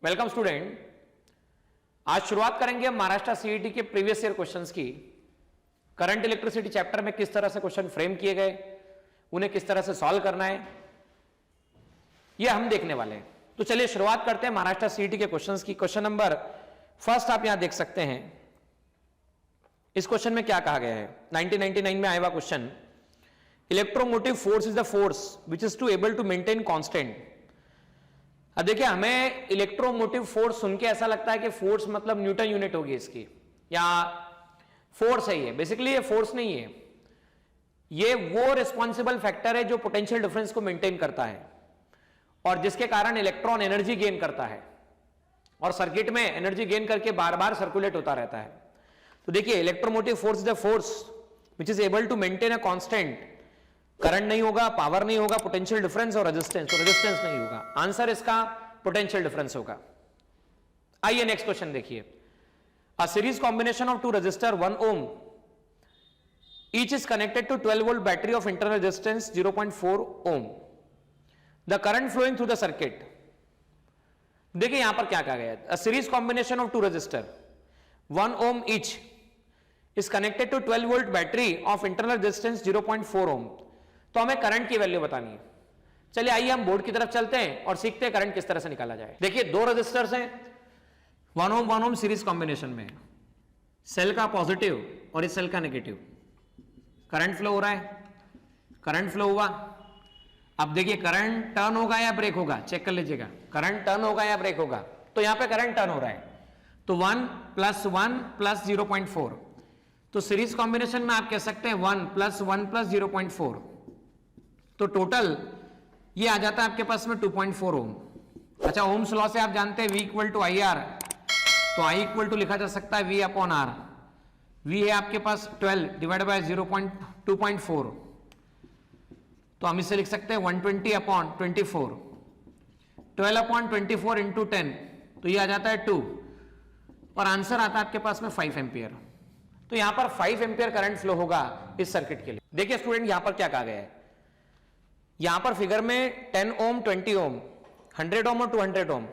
Welcome student. आज शुरुआत करेंगे हम महाराष्ट्र सीईटी के प्रीवियस ईयर क्वेश्चंस की। करंट इलेक्ट्रिसिटी चैप्टर में किस तरह से क्वेश्चन फ्रेम किए गए, उन्हें किस तरह से सॉल्व करना है, यह हम देखने वाले हैं। तो चलिए शुरुआत करते हैं महाराष्ट्र सीईटी के क्वेश्चंस की। क्वेश्चन नंबर फर्स्ट आप यहां देख सकते हैं। इस क्वेश्चन में क्या कहा गया है, 1999 में आया हुआ question. Electromotive force is the force which is to able to maintain constant. अब देखिए, हमें इलेक्ट्रोमोटिव फोर्स सुन के ऐसा लगता है कि फोर्स मतलब न्यूटन यूनिट होगी इसकी, या फोर्स है ये। बेसिकली ये फोर्स नहीं है, ये वो रिस्पॉन्सिबल फैक्टर है जो पोटेंशियल डिफरेंस को मेंटेन करता है और जिसके कारण इलेक्ट्रॉन एनर्जी गेन करता है और सर्किट में एनर्जी गेन करके बार बार सर्कुलेट होता रहता है। तो देखिए, electromotive force is the force which is able to maintain a constant. Current नहीं होगा, पावर नहीं होगा, पोटेंशियल डिफरेंस और रेजिस्टेंस, तो रेजिस्टेंस नहीं होगा। आंसर इसका पोटेंशियल डिफरेंस होगा। आइए नेक्स्ट क्वेश्चन देखिए। A series combination of two resistor 1 ohm each is connected to 12 volt battery of internal resistance 0.4 ohm. The current flowing through the circuit. देखिए यहां पर क्या कहा गया है, a series combination of two resistor 1 ohm each is connected to 12 volt battery of internal resistance 0.4 ohm. तो हमें current की वैल्यू बतानी है। चलिए आइए हम बोर्ड की तरफ चलते हैं और सीखते हैं करंट किस तरह से निकाला जाए। देखिए, दो रेजिस्टर्स हैं, 1 ohm सीरीज कॉम्बिनेशन में, सेल का पॉजिटिव और इस सेल का नेगेटिव। करंट फ्लो हो रहा है, करंट फ्लो हुआ। अब देखिए, करंट टर्न होगा या ब्रेक होगा, चेक कर लीजिएगा। करंट टर्न होगा या ब्रेक होगा, तो यहां पे करंट टर्न हो रहा है, तो 1 + 1 + 0.4। तो सीरीज कॉम्बिनेशन में आप कह सकते हैं 1 + 1 + 0.4, तो टोटल ये आ जाता है आपके पास में 2.4 ओम। अच्छा, ओम्स लॉ से आप जानते हैं V = IR, तो I = लिखा जा सकता है V/R। V है आपके पास 12 / 0.2.4, तो हम इसे लिख सकते हैं 120/24, 12/24 × 10, तो ये आ जाता है 2, और आंसर आता है आपके पास में 5 एम्पियर। तो यहां पर 5 एम्पियर करंट फ्लो होगा इस सर्किट के लिए। देखिए स्टूडेंट, यहां पर क्या कहा गया है, यहां पर फिगर में 10 ohm, 20 ohm, 100 ohm और 200 ohm,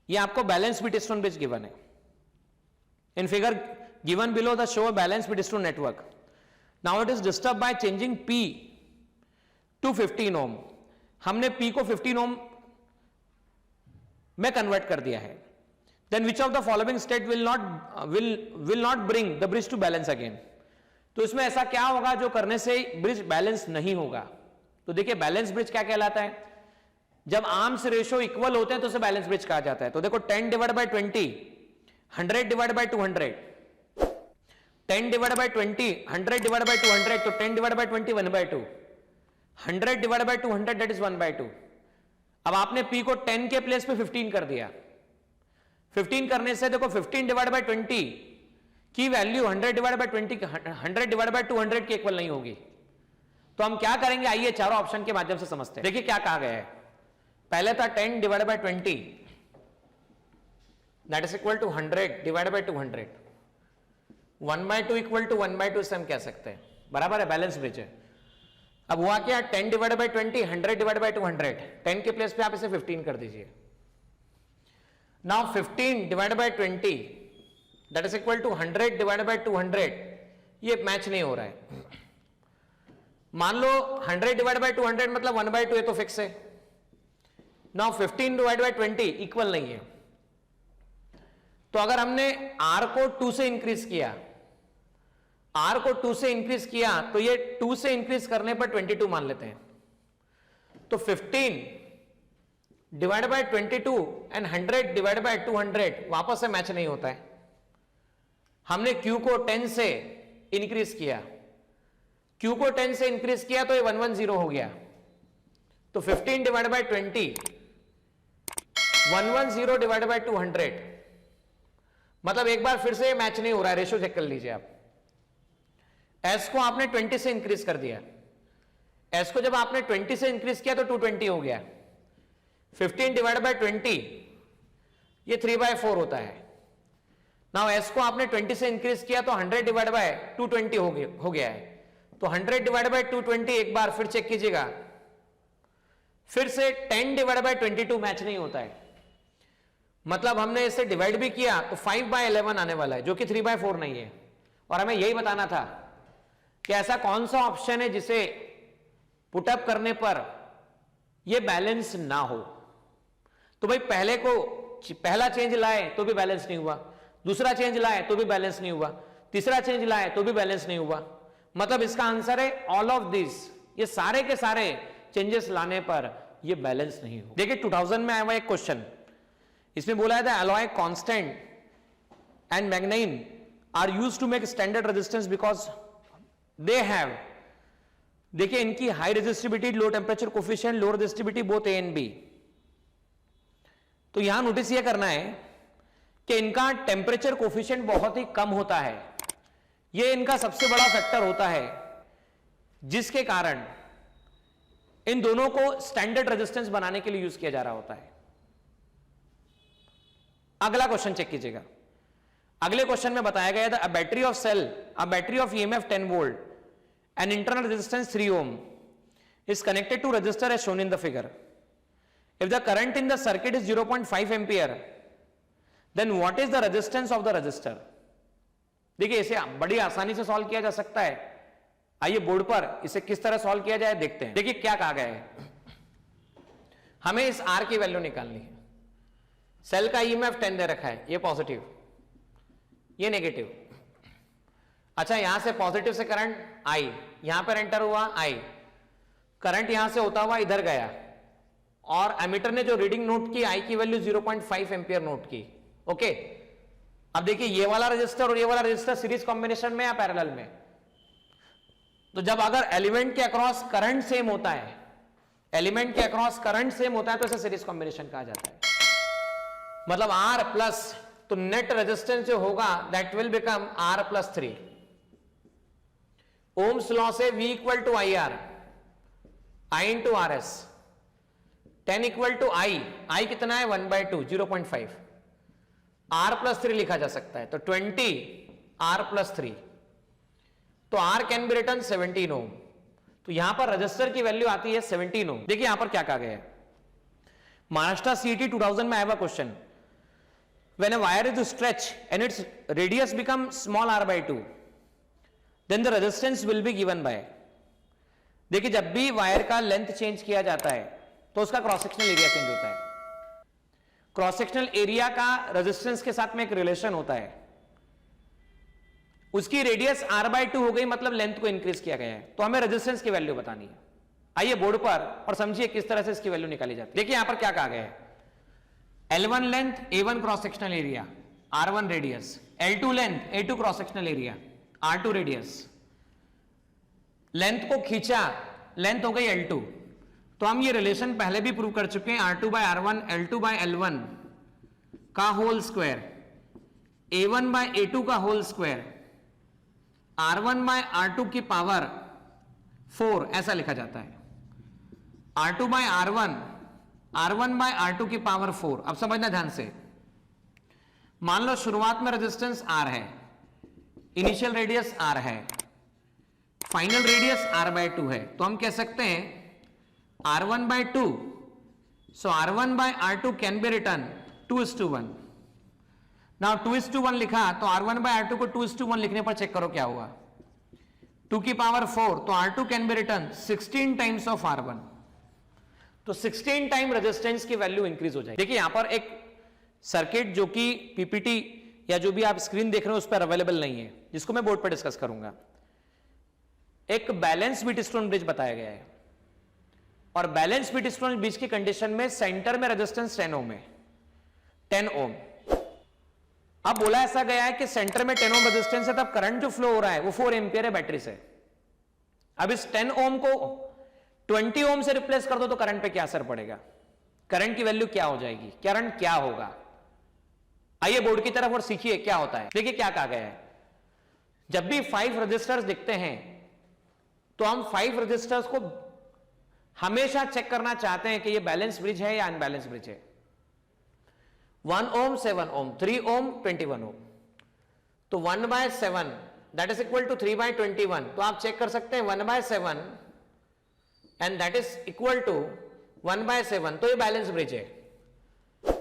ये आपको बैलेंस Wheatstone ब्रिज गिवन है। In figure given below the show balance Wheatstone network. Now it is disturb by changing P to 15 ohm। हमने P को 15 ohm में कन्वर्ट कर दिया है। Then which of the following state will not bring the bridge to balance again. तो इसमें ऐसा क्या होगा जो करने से ब्रिज बैलेंस नहीं होगा। तो देखिए, बैलेंस ब्रिज क्या कहलाता है, जब आर्म्स रेशो इक्वल होते हैं तो उसे बैलेंस ब्रिज कहा जाता है। तो देखो, 10 / 20, 100 / 200, 10 / 20, 100 / 200, तो 10 / 20 1/2, 100 / 200 दैट इज 1/2। अब आपने P को 10 के प्लेस पे 15 कर दिया। 15 करने से देखो, 15 / 20 की वैल्यू 100 / 20, 100 / 200 के इक्वल नहीं होगी। तो हम क्या करेंगे, आइए चारों ऑप्शन के माध्यम से समझते हैं। देखिए क्या कहा गया है, पहले था 10 / 20 दैट इज इक्वल टू 100 / 200, 1/2 = 1/2 से हम कह सकते हैं, बराबर है, बैलेंस ब्रिज है। अब हुआ क्या, 10 / 20, 100 / 200, 10 के प्लेस पे आप इसे 15 कर दीजिए। Now 15 / 20 that is equal to 100 / 200, ये मैच नहीं हो रहा है। मान लो 100 / 200 मतलब 1/2, ये तो फिक्स है। नाउ 15 / 20 इक्वल नहीं है, तो अगर हमने R को 2 से इंक्रीज किया, R को 2 से इंक्रीज किया, तो ये 2 से इंक्रीज करने पर 22 मान लेते हैं। तो 15 / 22 एंड 100 / 200 वापस से मैच नहीं होता है। हमने Q को 10 से इंक्रीज किया, Q को 10 से इंक्रीज किया, तो ये 110 हो गया। तो 15 / 20, 110 / 200, मतलब एक बार फिर से मैच नहीं हो रहा है। रेशो चेक कर लीजिए आप। S को आपने 20 से इंक्रीज कर दिया, S को जब आपने 20 से इंक्रीज किया तो 220 हो गया। 15 / 20 ये 3/4 होता है। नाउ S को आपने 20 से इंक्रीज किया तो 100 / 220 हो गया है। तो 100 / 220 एक बार फिर चेक कीजिएगा, फिर से 10 / 22 मैच नहीं होता है। मतलब हमने इसे डिवाइड भी किया तो 5/11 आने वाला है, जो कि 3/4 नहीं है। और हमें यही बताना था कि ऐसा कौन सा ऑप्शन है जिसे पुटअप करने पर यह बैलेंस ना हो। तो भाई पहला चेंज लाए तो भी बैलेंस नहीं हुआ, दूसरा चेंज लाए तो भी बैलेंस नहीं हुआ, तीसरा चेंज लाए तो भी बैलेंस नहीं हुआ। मतलब इसका आंसर है ऑल ऑफ दिस, ये सारे के सारे चेंजेस लाने पर ये बैलेंस नहीं हो। देखिए 2000 में आया हुआ एक क्वेश्चन, इसमें बोला था alloy constant and manganine are used to make standard resistance because they have, देखिए इनकी high resistivity, low temperature coefficient, low resistivity both A and B. तो यहां नोटिस यह करना है कि इनका टेम्परेचर कोफिशिएंट बहुत ही कम होता है, यह इनका सबसे बड़ा फैक्टर होता है, जिसके कारण इन दोनों को स्टैंडर्ड रेजिस्टेंस बनाने के लिए यूज किया जा रहा होता है। अगला क्वेश्चन चेक कीजिएगा। अगले क्वेश्चन में बताया गया था a battery of cell, a battery of EMF 10 volt and internal resistance 3 ohm is connected to resistor as shown in the figure. If the current in the circuit is 0.5 ampere, then what is the resistance of the resistor? देखिए इसे बड़ी आसानी से solve किया जा सकता है। आइए बोर्ड पर इसे किस तरह सॉल्व किया जाए देखते हैं। देखिए क्या कहा गया है, हमें इस आर की वैल्यू निकालनी है। सेल का ईएमएफ 10 दे रखा है, ये पॉजिटिव, ये नेगेटिव। अच्छा यहां से पॉजिटिव से करंट आई, यहां पर एंटर हुआ आई, करंट यहां से होता हुआ इधर गया और एमीटर ने जो रीडिंग नोट की आई की वैल्यू 0.5 एम्पियर नोट की। ओके, अब देखिए ये वाला रजिस्टर और ये वाला रजिस्टर सीरीज कॉम्बिनेशन में या पैरेलल में, तो जब अगर एलिमेंट के अक्रॉस करंट सेम होता है, एलिमेंट के अक्रॉस करंट सेम होता है तो इसे सीरीज कॉम्बिनेशन कहा जाता है। मतलब R प्लस, तो नेट रेजिस्टेंस जो होगा that will become R+3। Ohm's law से V equal to IR, I into RS, 10 equal to I कितना है 1/2, 0.5, R+3 लिखा जा सकता है, तो 20 R+3, तो R can be written 17 ohm। तो यहां पर रजिस्टर की वैल्यू आती है 17 ohm। देखिए यहां पर क्या कहा गया है, महाराष्ट्र CET 2000 में आया हुआ question, when a wire is stretched and its radius becomes small r/2, then the resistance will be given by, देखिए जब भी वायर का लेंथ चेंज किया जाता है तो उसका क्रॉस सेक्शनल एरिया चेंज होता है। क्रॉस सेक्शनल एरिया का रेजिस्टेंस के साथ में एक रिलेशन होता है, उसकी रेडियस r/2 हो गई, मतलब लेंथ को इंक्रीज किया गया है, तो हमें रेजिस्टेंस की वैल्यू बतानी है। आइए बोर्ड पर और समझिए किस तरह से इसकी वैल्यू निकाली जाती है। देखिए यहां पर क्या कहा गया है, L1 length, A1 cross sectional area, R1 radius, L2 length, A2 cross sectional area, R2 radius. Length को खींचा, लेंथ हो गई L2, तो हम ये रिलेशन पहले भी प्रूव कर चुके हैं, R2/R1 L2/L1 का होल स्क्वायर, A1/A2 का होल स्क्वायर, R1/R2 की पावर 4 ऐसा लिखा जाता है, R2/R1 R1/R2 की पावर 4। अब समझना ध्यान से, मान लो शुरुआत में रेजिस्टेंस R है, इनिशियल रेडियस R है, फाइनल रेडियस R/2 है, तो हम कह सकते हैं R1/2, so R1/R2 can be written 2:1। Now 2:1 लिखा तो R1/R2 को 2:1 लिखने पर चेक करो क्या हुआ, 2 की पावर 4, तो R2 can be written 16 times of R1, तो 16 टाइम रेजिस्टेंस की वैल्यू इंक्रीज हो जाएगी। देखिए यहां पर एक सर्किट जो कि पीपीटी या जो भी आप स्क्रीन देख रहे हो उस पर अवेलेबल नहीं है, जिसको मैं बोर्ड पर डिस्कस करूंगा। एक बैलेंस व्हीटस्टोन ब्रिज बताया गया है, और बैलेंस व्हीटस्टोन ब्रिज की कंडीशन में सेंटर में रेजिस्टेंस 10 ohm है, 10 ohm। अब बोला ऐसा गया है कि सेंटर में 10 ohm रेजिस्टेंस है, तब करंट जो फ्लो हो रहा है वो 4 एम्पियर है बैटरी से। अब इस 10 ohm को 20 ohm से रिप्लेस कर दो तो करंट पे क्या असर पड़ेगा, करंट की वैल्यू क्या हो जाएगी, करंट क्या होगा। आइए बोर्ड की तरफ और सीखिए क्या होता है। देखिए क्या कहा गया है, जब भी 5 रजिस्टर्स दिखते हैं तो हम 5 रजिस्टर्स को हमेशा चेक करना चाहते हैं कि ये बैलेंस ब्रिज है या अनबैलेंस ब्रिज है। 1 ohm 7 ohm, 3 ohm 21 ohm, तो 1/7 दैट इज इक्वल टू 3/21, तो आप चेक कर सकते हैं 1/7 and that is equal to 1/7, तो ये बैलेंस ब्रिज है।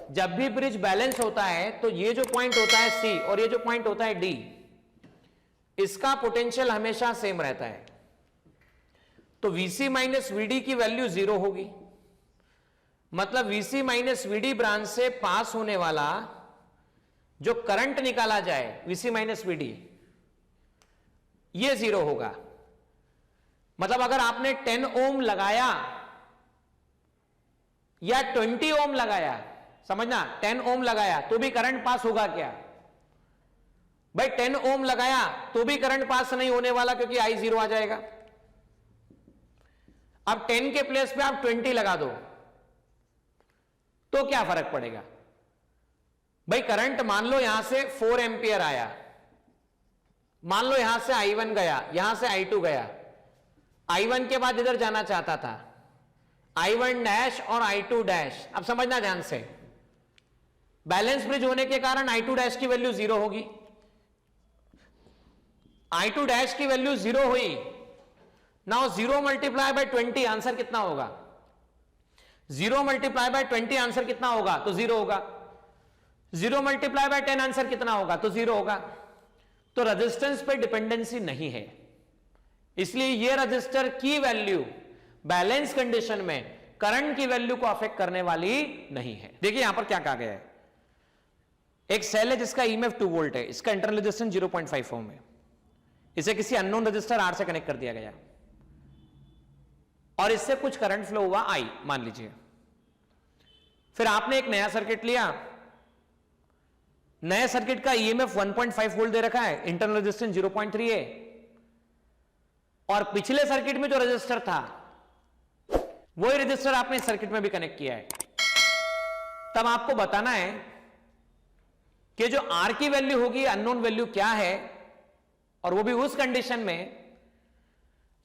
जब भी ब्रिज बैलेंस होता है तो ये जो पॉइंट होता है सी और ये जो पॉइंट होता है डी, इसका पोटेंशियल हमेशा सेम रहता है। तो VC माइनस VD की वैल्यू 0 होगी, मतलब VC माइनस VD ब्रांच से पास होने वाला जो करंट निकाला जाए VC माइनस VD, ये 0 होगा। मतलब अगर आपने 10 ओम लगाया या 20 ओम लगाया, समझना 10 ओम लगाया तो भी करंट पास होगा क्या? भाई 10 ओम लगाया तो भी करंट पास नहीं होने वाला, क्योंकि I 0 आ जाएगा। अब 10 के प्लेस पे आप 20 लगा दो तो क्या फर्क पड़ेगा? भाई करंट मान लो यहां से 4 एंपियर आया, मान लो यहां से I1 गया, यहां से I2 गया, I1 के बाद इधर जाना चाहता था, I1 डैश और I2 डैश। अब समझना ध्यान से, बैलेंस ब्रिज होने के कारण I2 डैश की वैल्यू 0 होगी, I2 डैश की वैल्यू 0 हुई। नाउ 0 मल्टीप्लाई बाय 20 आंसर कितना होगा? 0 मल्टीप्लाई बाय 20 आंसर कितना होगा? तो 0 होगा। 0 मल्टीप्लाई बाय 10 आंसर कितना होगा? तो 0 होगा। तो रेजिस्टेंस पे डिपेंडेंसी नहीं है, इसलिए ये रजिस्टर की वैल्यू बैलेंस कंडीशन में करंट की वैल्यू को अफेक्ट करने वाली नहीं है। देखिए यहां पर क्या कहा गया है, एक सेल है जिसका ईएमएफ 2 वोल्ट है, इसका इंटरनल रेजिस्टेंस 0.5 ओम है, इसे किसी अननोन रजिस्टर R से कनेक्ट कर दिया गया और इससे कुछ करंट फ्लो हुआ I मान लीजिए। फिर आपने एक नया सर्किट लिया, नए सर्किट का ईएमएफ 1.5 वोल्ट दे रखा है, इंटरनल रेजिस्टेंस 0.3 है, और पिछले सर्किट में जो रजिस्टर था वही रजिस्टर आपने इस सर्किट में भी कनेक्ट किया है। तब आपको बताना है कि जो R की वैल्यू होगी, अननोन वैल्यू क्या है, और वो भी उस कंडीशन में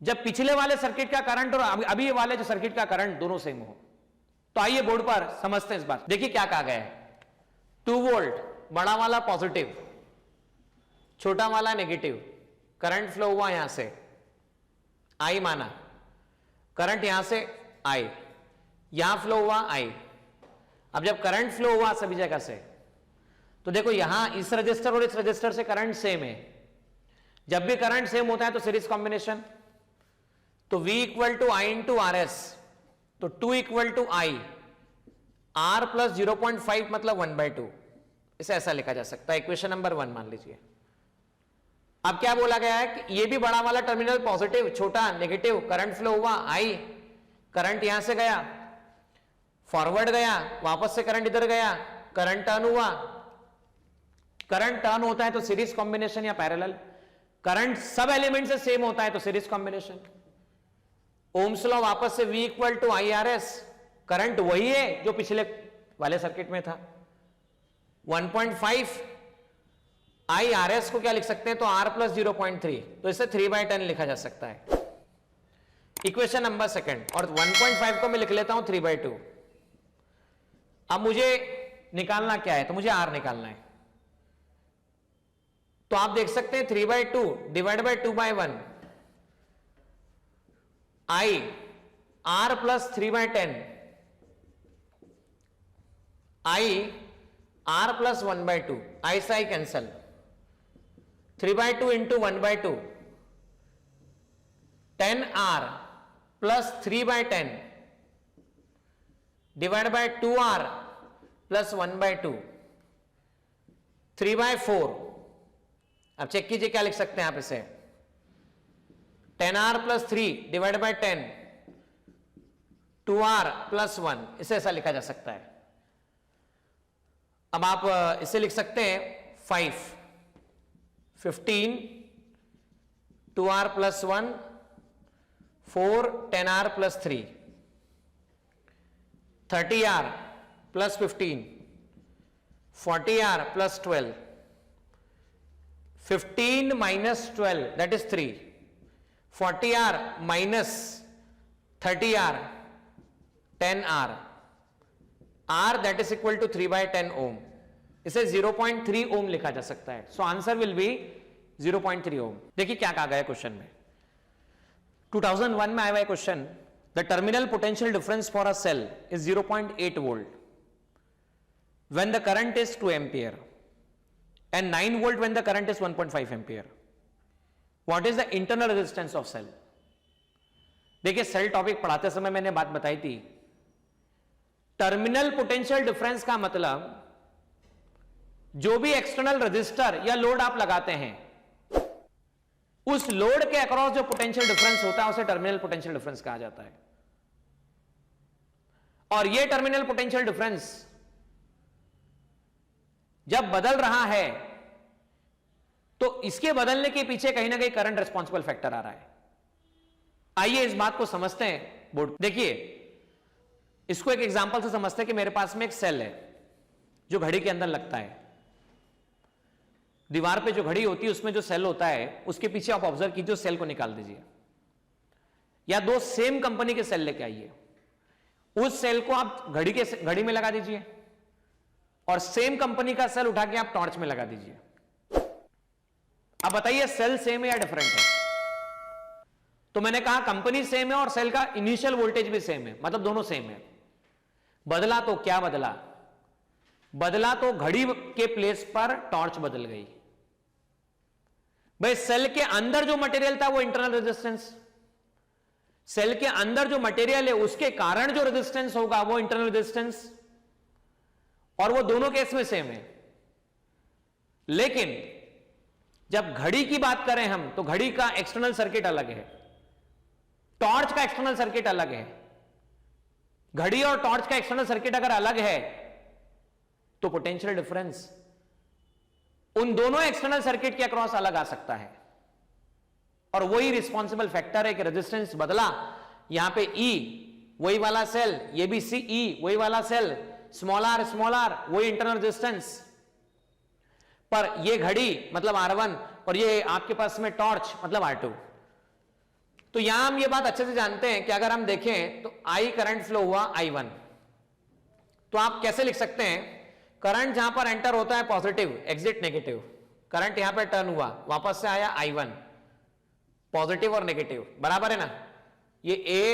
जब पिछले वाले सर्किट का करंट और अभी वाले जो सर्किट का करंट दोनों सेम हो। तो आइए बोर्ड पर समझते हैं इस बात। देखिए क्या कहा गया है, 2 वोल्ट बड़ा वाला पॉजिटिव, छोटा वाला नेगेटिव, करंट फ्लो हुआ यहां से I माना, करंट यहां से I, यहां फ्लो हुआ I। अब जब करंट फ्लो हुआ सभी जगह से, तो देखो यहां इस रजिस्टर और इस रजिस्टर से करंट सेम है। जब भी करंट सेम होता है तो सीरीज कॉम्बिनेशन, तो V equal to I into RS, तो 2 equal to I, R plus 0.5 मतलब 1/2, इसे ऐसा लिखा जा सकता है, इक्वेशन नंबर 1 मान लीजिए। अब क्या बोला गया है कि ये भी बड़ा वाला टर्मिनल पॉजिटिव, छोटा नेगेटिव, करंट फ्लो हुआ I, करंट यहां से गया, फॉरवर्ड गया, वापस से करंट इधर गया, करंट टर्न हुआ। करंट टर्न होता है तो सीरीज कॉम्बिनेशन या पैरेलल, करंट सब एलिमेंट से सेम होता है तो सीरीज कॉम्बिनेशन। ओम्स लॉ वापस से V equal to IRS, current वही है जो पिछले वाले सर्किट में था, 1.5 IRS को क्या लिख सकते हैं, तो R प्लस 0.3, तो इसे 3/10 लिखा जा सकता है, इक्वेशन नंबर 2। और 1.5 को मैं लिख लेता हूं 3/2। अब मुझे निकालना क्या है, तो मुझे R निकालना है। तो आप देख सकते हैं 3/2 divide by 2/1, I R plus 3/10, I R plus 1/2, I से I cancel, 3/2 into 1/2, 10R plus 3/10 divide by 2R plus 1/2, 3/4। अब चेक कीजिए क्या लिख सकते हैं आप इसे, 10R plus 3 divide by 10, 2R plus 1, इसे ऐसा लिखा जा सकता है। अब आप इसे लिख सकते हैं 5, 15, 2R plus 1, 4, 10R plus 3, 30R plus 15, 40R plus 12, 15 minus 12 that is 3, 40R minus 30R, 10R, R that is equal to 3/10 ohm, इसे 0.3 ओम लिखा जा सकता है। So answer will be 0.3 ohm. देखिए क्या कहा गया क्वेश्चन में, 2001 में आया हुआ question, the terminal potential difference for a cell is 0.8 volt when the current is 2 ampere and 9 volt when the current is 1.5 ampere. What is the internal resistance of cell? देखिए cell topic पढ़ाते समय मैंने बात बताई थी, terminal potential difference का मतलब जो भी एक्सटर्नल रजिस्टर या लोड आप लगाते हैं उस लोड के अक्रॉस जो पोटेंशियल डिफरेंस होता है उसे टर्मिनल पोटेंशियल डिफरेंस कहा जाता है। और यह टर्मिनल पोटेंशियल डिफरेंस जब बदल रहा है तो इसके बदलने के पीछे कहीं ना कहीं करंट रिस्पॉन्सिबल फैक्टर आ रहा है। आइए इस बात को समझते हैं। बोर्ड देखिए, इसको एक एग्जांपल से समझते हैं कि मेरे पास में एक सेल है जो घड़ी के अंदर लगता है। दीवार पे जो घड़ी होती है उसमें जो सेल होता है उसके पीछे आप ऑब्जर्व कीजिए, सेल को निकाल दीजिए या दो सेम कंपनी के सेल लेके आइए, उस सेल को आप घड़ी में लगा दीजिए और सेम कंपनी का सेल उठा के आप टॉर्च में लगा दीजिए। अब बताइए सेल सेम है या डिफरेंट है? तो मैंने कहा कंपनी सेम है और सेल का इनिशियल वोल्टेज भी सेम है, मतलब दोनों सेम है। बदला तो क्या बदला? बदला तो घड़ी के प्लेस पर टॉर्च बदल गई। भाई सेल के अंदर जो मटेरियल था वो इंटरनल रेजिस्टेंस, सेल के अंदर जो मटेरियल है उसके कारण जो रेजिस्टेंस होगा वो इंटरनल रेजिस्टेंस, और वो दोनों केस में सेम है। लेकिन जब घड़ी की बात करें हम तो घड़ी का एक्सटर्नल सर्किट अलग है, टॉर्च का एक्सटर्नल सर्किट अलग है। घड़ी और टॉर्च का एक्सटर्नल सर्किट अगर अलग है तो पोटेंशियल डिफरेंस उन दोनों एक्सटर्नल सर्किट के अक्रॉस अलग आ सकता है, और वही रिस्पॉन्सिबल फैक्टर है कि रेजिस्टेंस बदला। यहां पे E वही वाला सेल, ये भी CE वही वाला सेल, स्मॉल r वही इंटरनल रेजिस्टेंस, पर ये घड़ी मतलब R1 और ये आपके पास में टॉर्च मतलब R2। तो यहां हम ये बात अच्छे से जानते हैं कि अगर हम देखें तो I करंट फ्लो हुआ I1, तो आप कैसे लिख सकते हैं? करंट जहां पर एंटर होता है पॉजिटिव, एग्जिट नेगेटिव। करंट यहां पर टर्न हुआ, वापस से आया I1, पॉजिटिव और नेगेटिव, बराबर है ना? ये A,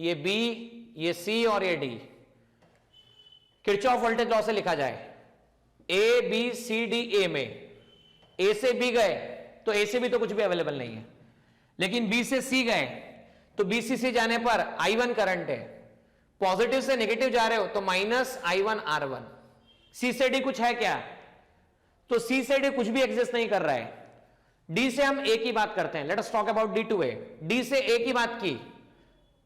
ये B, ये C और ये D। किरचॉफ वोल्टेज लॉ से लिखा जाए, A B C D A में A से B गए तो A से B तो कुछ भी अवेलेबल नहीं है, लेकिन B से C गए तो B से C जाने पर I1 करंट है, पॉजिटिव से नेगेटिव जा रहे हो तो माइनस I1 R1। C से D कुछ है क्या? तो C से D कुछ भी एग्जिस्ट नहीं कर रहा है। D से हम A की बात करते हैं, let us talk about D to A। D से A की बात की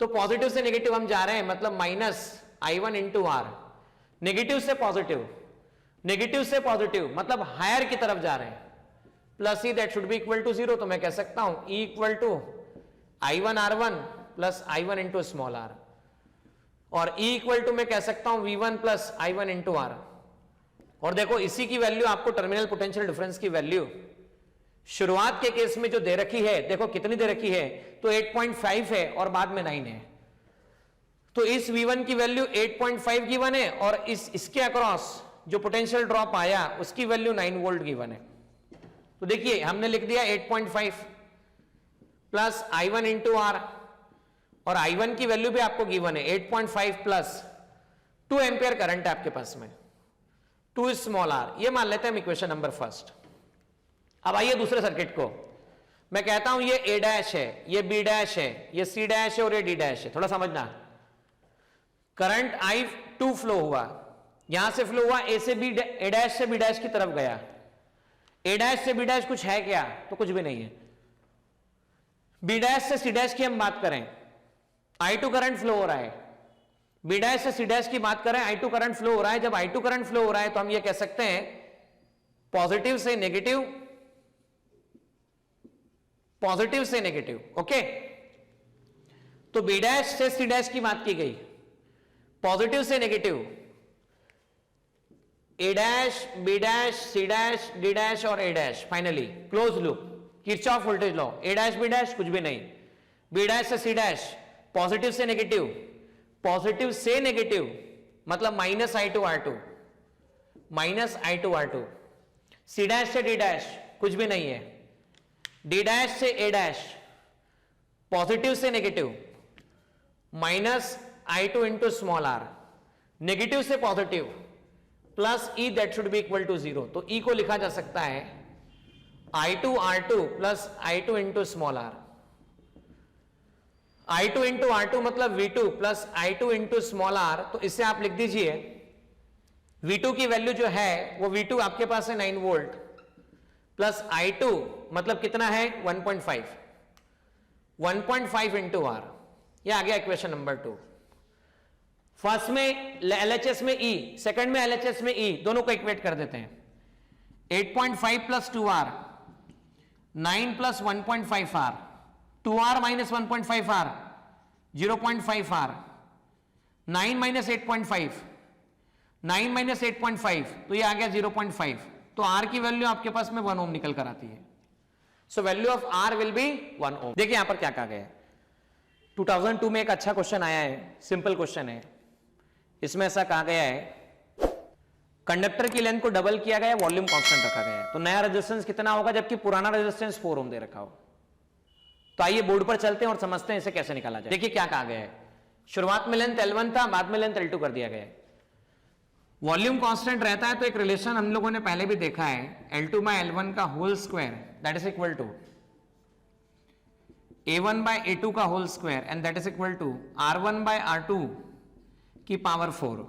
तो पॉजिटिव से नेगेटिव हम जा रहे हैं, मतलब minus I1 into R। Negative से पॉजिटिव, नेगेटिव से पॉजिटिव मतलब हायर की तरफ जा रहे हैं, plus E that should be equal to 0। तो मैं कह सकता हूं E equal to I1 R1 plus I1 into small r, और E इक्वल टू मैं कह सकता हूं V1 plus I1 into R। और देखो इसी की वैल्यू आपको टर्मिनल पोटेंशियल डिफरेंस की वैल्यू शुरुआत के केस में जो दे रखी है, देखो कितनी दे रखी है, तो 8.5 है और बाद में 9 है। तो इस V1 की वैल्यू 8.5 गिवन है और इसके अक्रॉस जो पोटेंशियल ड्रॉप आया उसकी वैल्यू 9 वोल्ट गिवन है। तो देखिए हमने लिख दिया 8.5 प्लस I1 इंटू R, और I1 की वैल्यू भी आपको गिवन है 8.5 प्लस 2 एम्पियर करंट है आपके पास में, 2 स्मॉल r। ये मान लेते हैं इक्वेशन नंबर फर्स्ट। अब आइए दूसरे सर्किट को, मैं कहता हूं ये A डैश है, ये B डैश है, ये C डैश है और ये D डैश है। थोड़ा समझना, करंट I2 फ्लो हुआ, यहां से फ्लो हुआ A से B, A डैश से B डैश की तरफ गया। A डैश से B डैश कुछ है क्या? तो कुछ भी नहीं है। B डैश से C डैश की हम बात करें, I2 करंट फ्लो हो रहा है। B डैश से C डैश की बात करें, I2 करंट फ्लो हो रहा है। जब I2 करंट फ्लो हो रहा है तो हम ये कह सकते हैं पॉजिटिव से नेगेटिव, पॉजिटिव से नेगेटिव, ओके। तो B डैश से C डैश की बात की गई, पॉजिटिव से negative, A dash, B dash, C dash, D dash और A dash, finally close loop, Kirchhoff voltage law. A dash B dash कुछ भी नहीं, B डैश से C डैश, पॉजिटिव से नेगेटिव, पॉजिटिव से नेगेटिव मतलब minus I2 R2, minus I2 R2। C dash से D dash कुछ भी नहीं है, D डैश से A डैश, पॉजिटिव से negative, minus I2 into small r, negative से positive, plus E that should be equal to 0। तो ई को लिखा जा सकता है I2 R2 plus I2 into small r। I2 into R2 मतलब V2 plus I2 into small r। तो इससे आप लिख दीजिए V2 की वैल्यू जो है वो V2 आपके पास है 9 वोल्ट प्लस I2 मतलब कितना है 1.5 इंटू R। ये आ गया इक्वेशन नंबर 2। फर्स्ट में LHS में E, सेकंड में LHS में E, दोनों को इक्वेट कर देते हैं। 8.5 plus 2R, 9 plus 1.5R, 2R minus 1.5R, 0.5R, 9 minus 8.5, 9 minus 8.5, तो ये आ गया 0.5। तो R की वैल्यू आपके पास में 1 ओम निकल कर आती है। So value of R will be 1 ओम। देखिए यहां पर क्या कहा गया है, 2002 में एक अच्छा क्वेश्चन आया है, सिंपल क्वेश्चन है। इसमें ऐसा कहा गया है कंडक्टर की लेंथ को डबल किया गया, वॉल्यूम कांस्टेंट रखा गया है। तो नया रेजिस्टेंस कितना होगा जबकि पुराना रेजिस्टेंस 4 ओम दे रखा हो। तो आइए बोर्ड पर चलते हैं और समझते हैं इसे कैसे निकाला जाए। देखिए क्या कहा गया है, शुरुआत में लेंथ L1 था, बाद में लेंथ L2 कर दिया गया है। वॉल्यूम कांस्टेंट रहता है तो एक रिलेशन हम लोगों ने पहले भी देखा है, L2 बाय L1 का whole square that is equal to A1 by A2 का whole square and that is equal to R1 by R2 की पावर 4।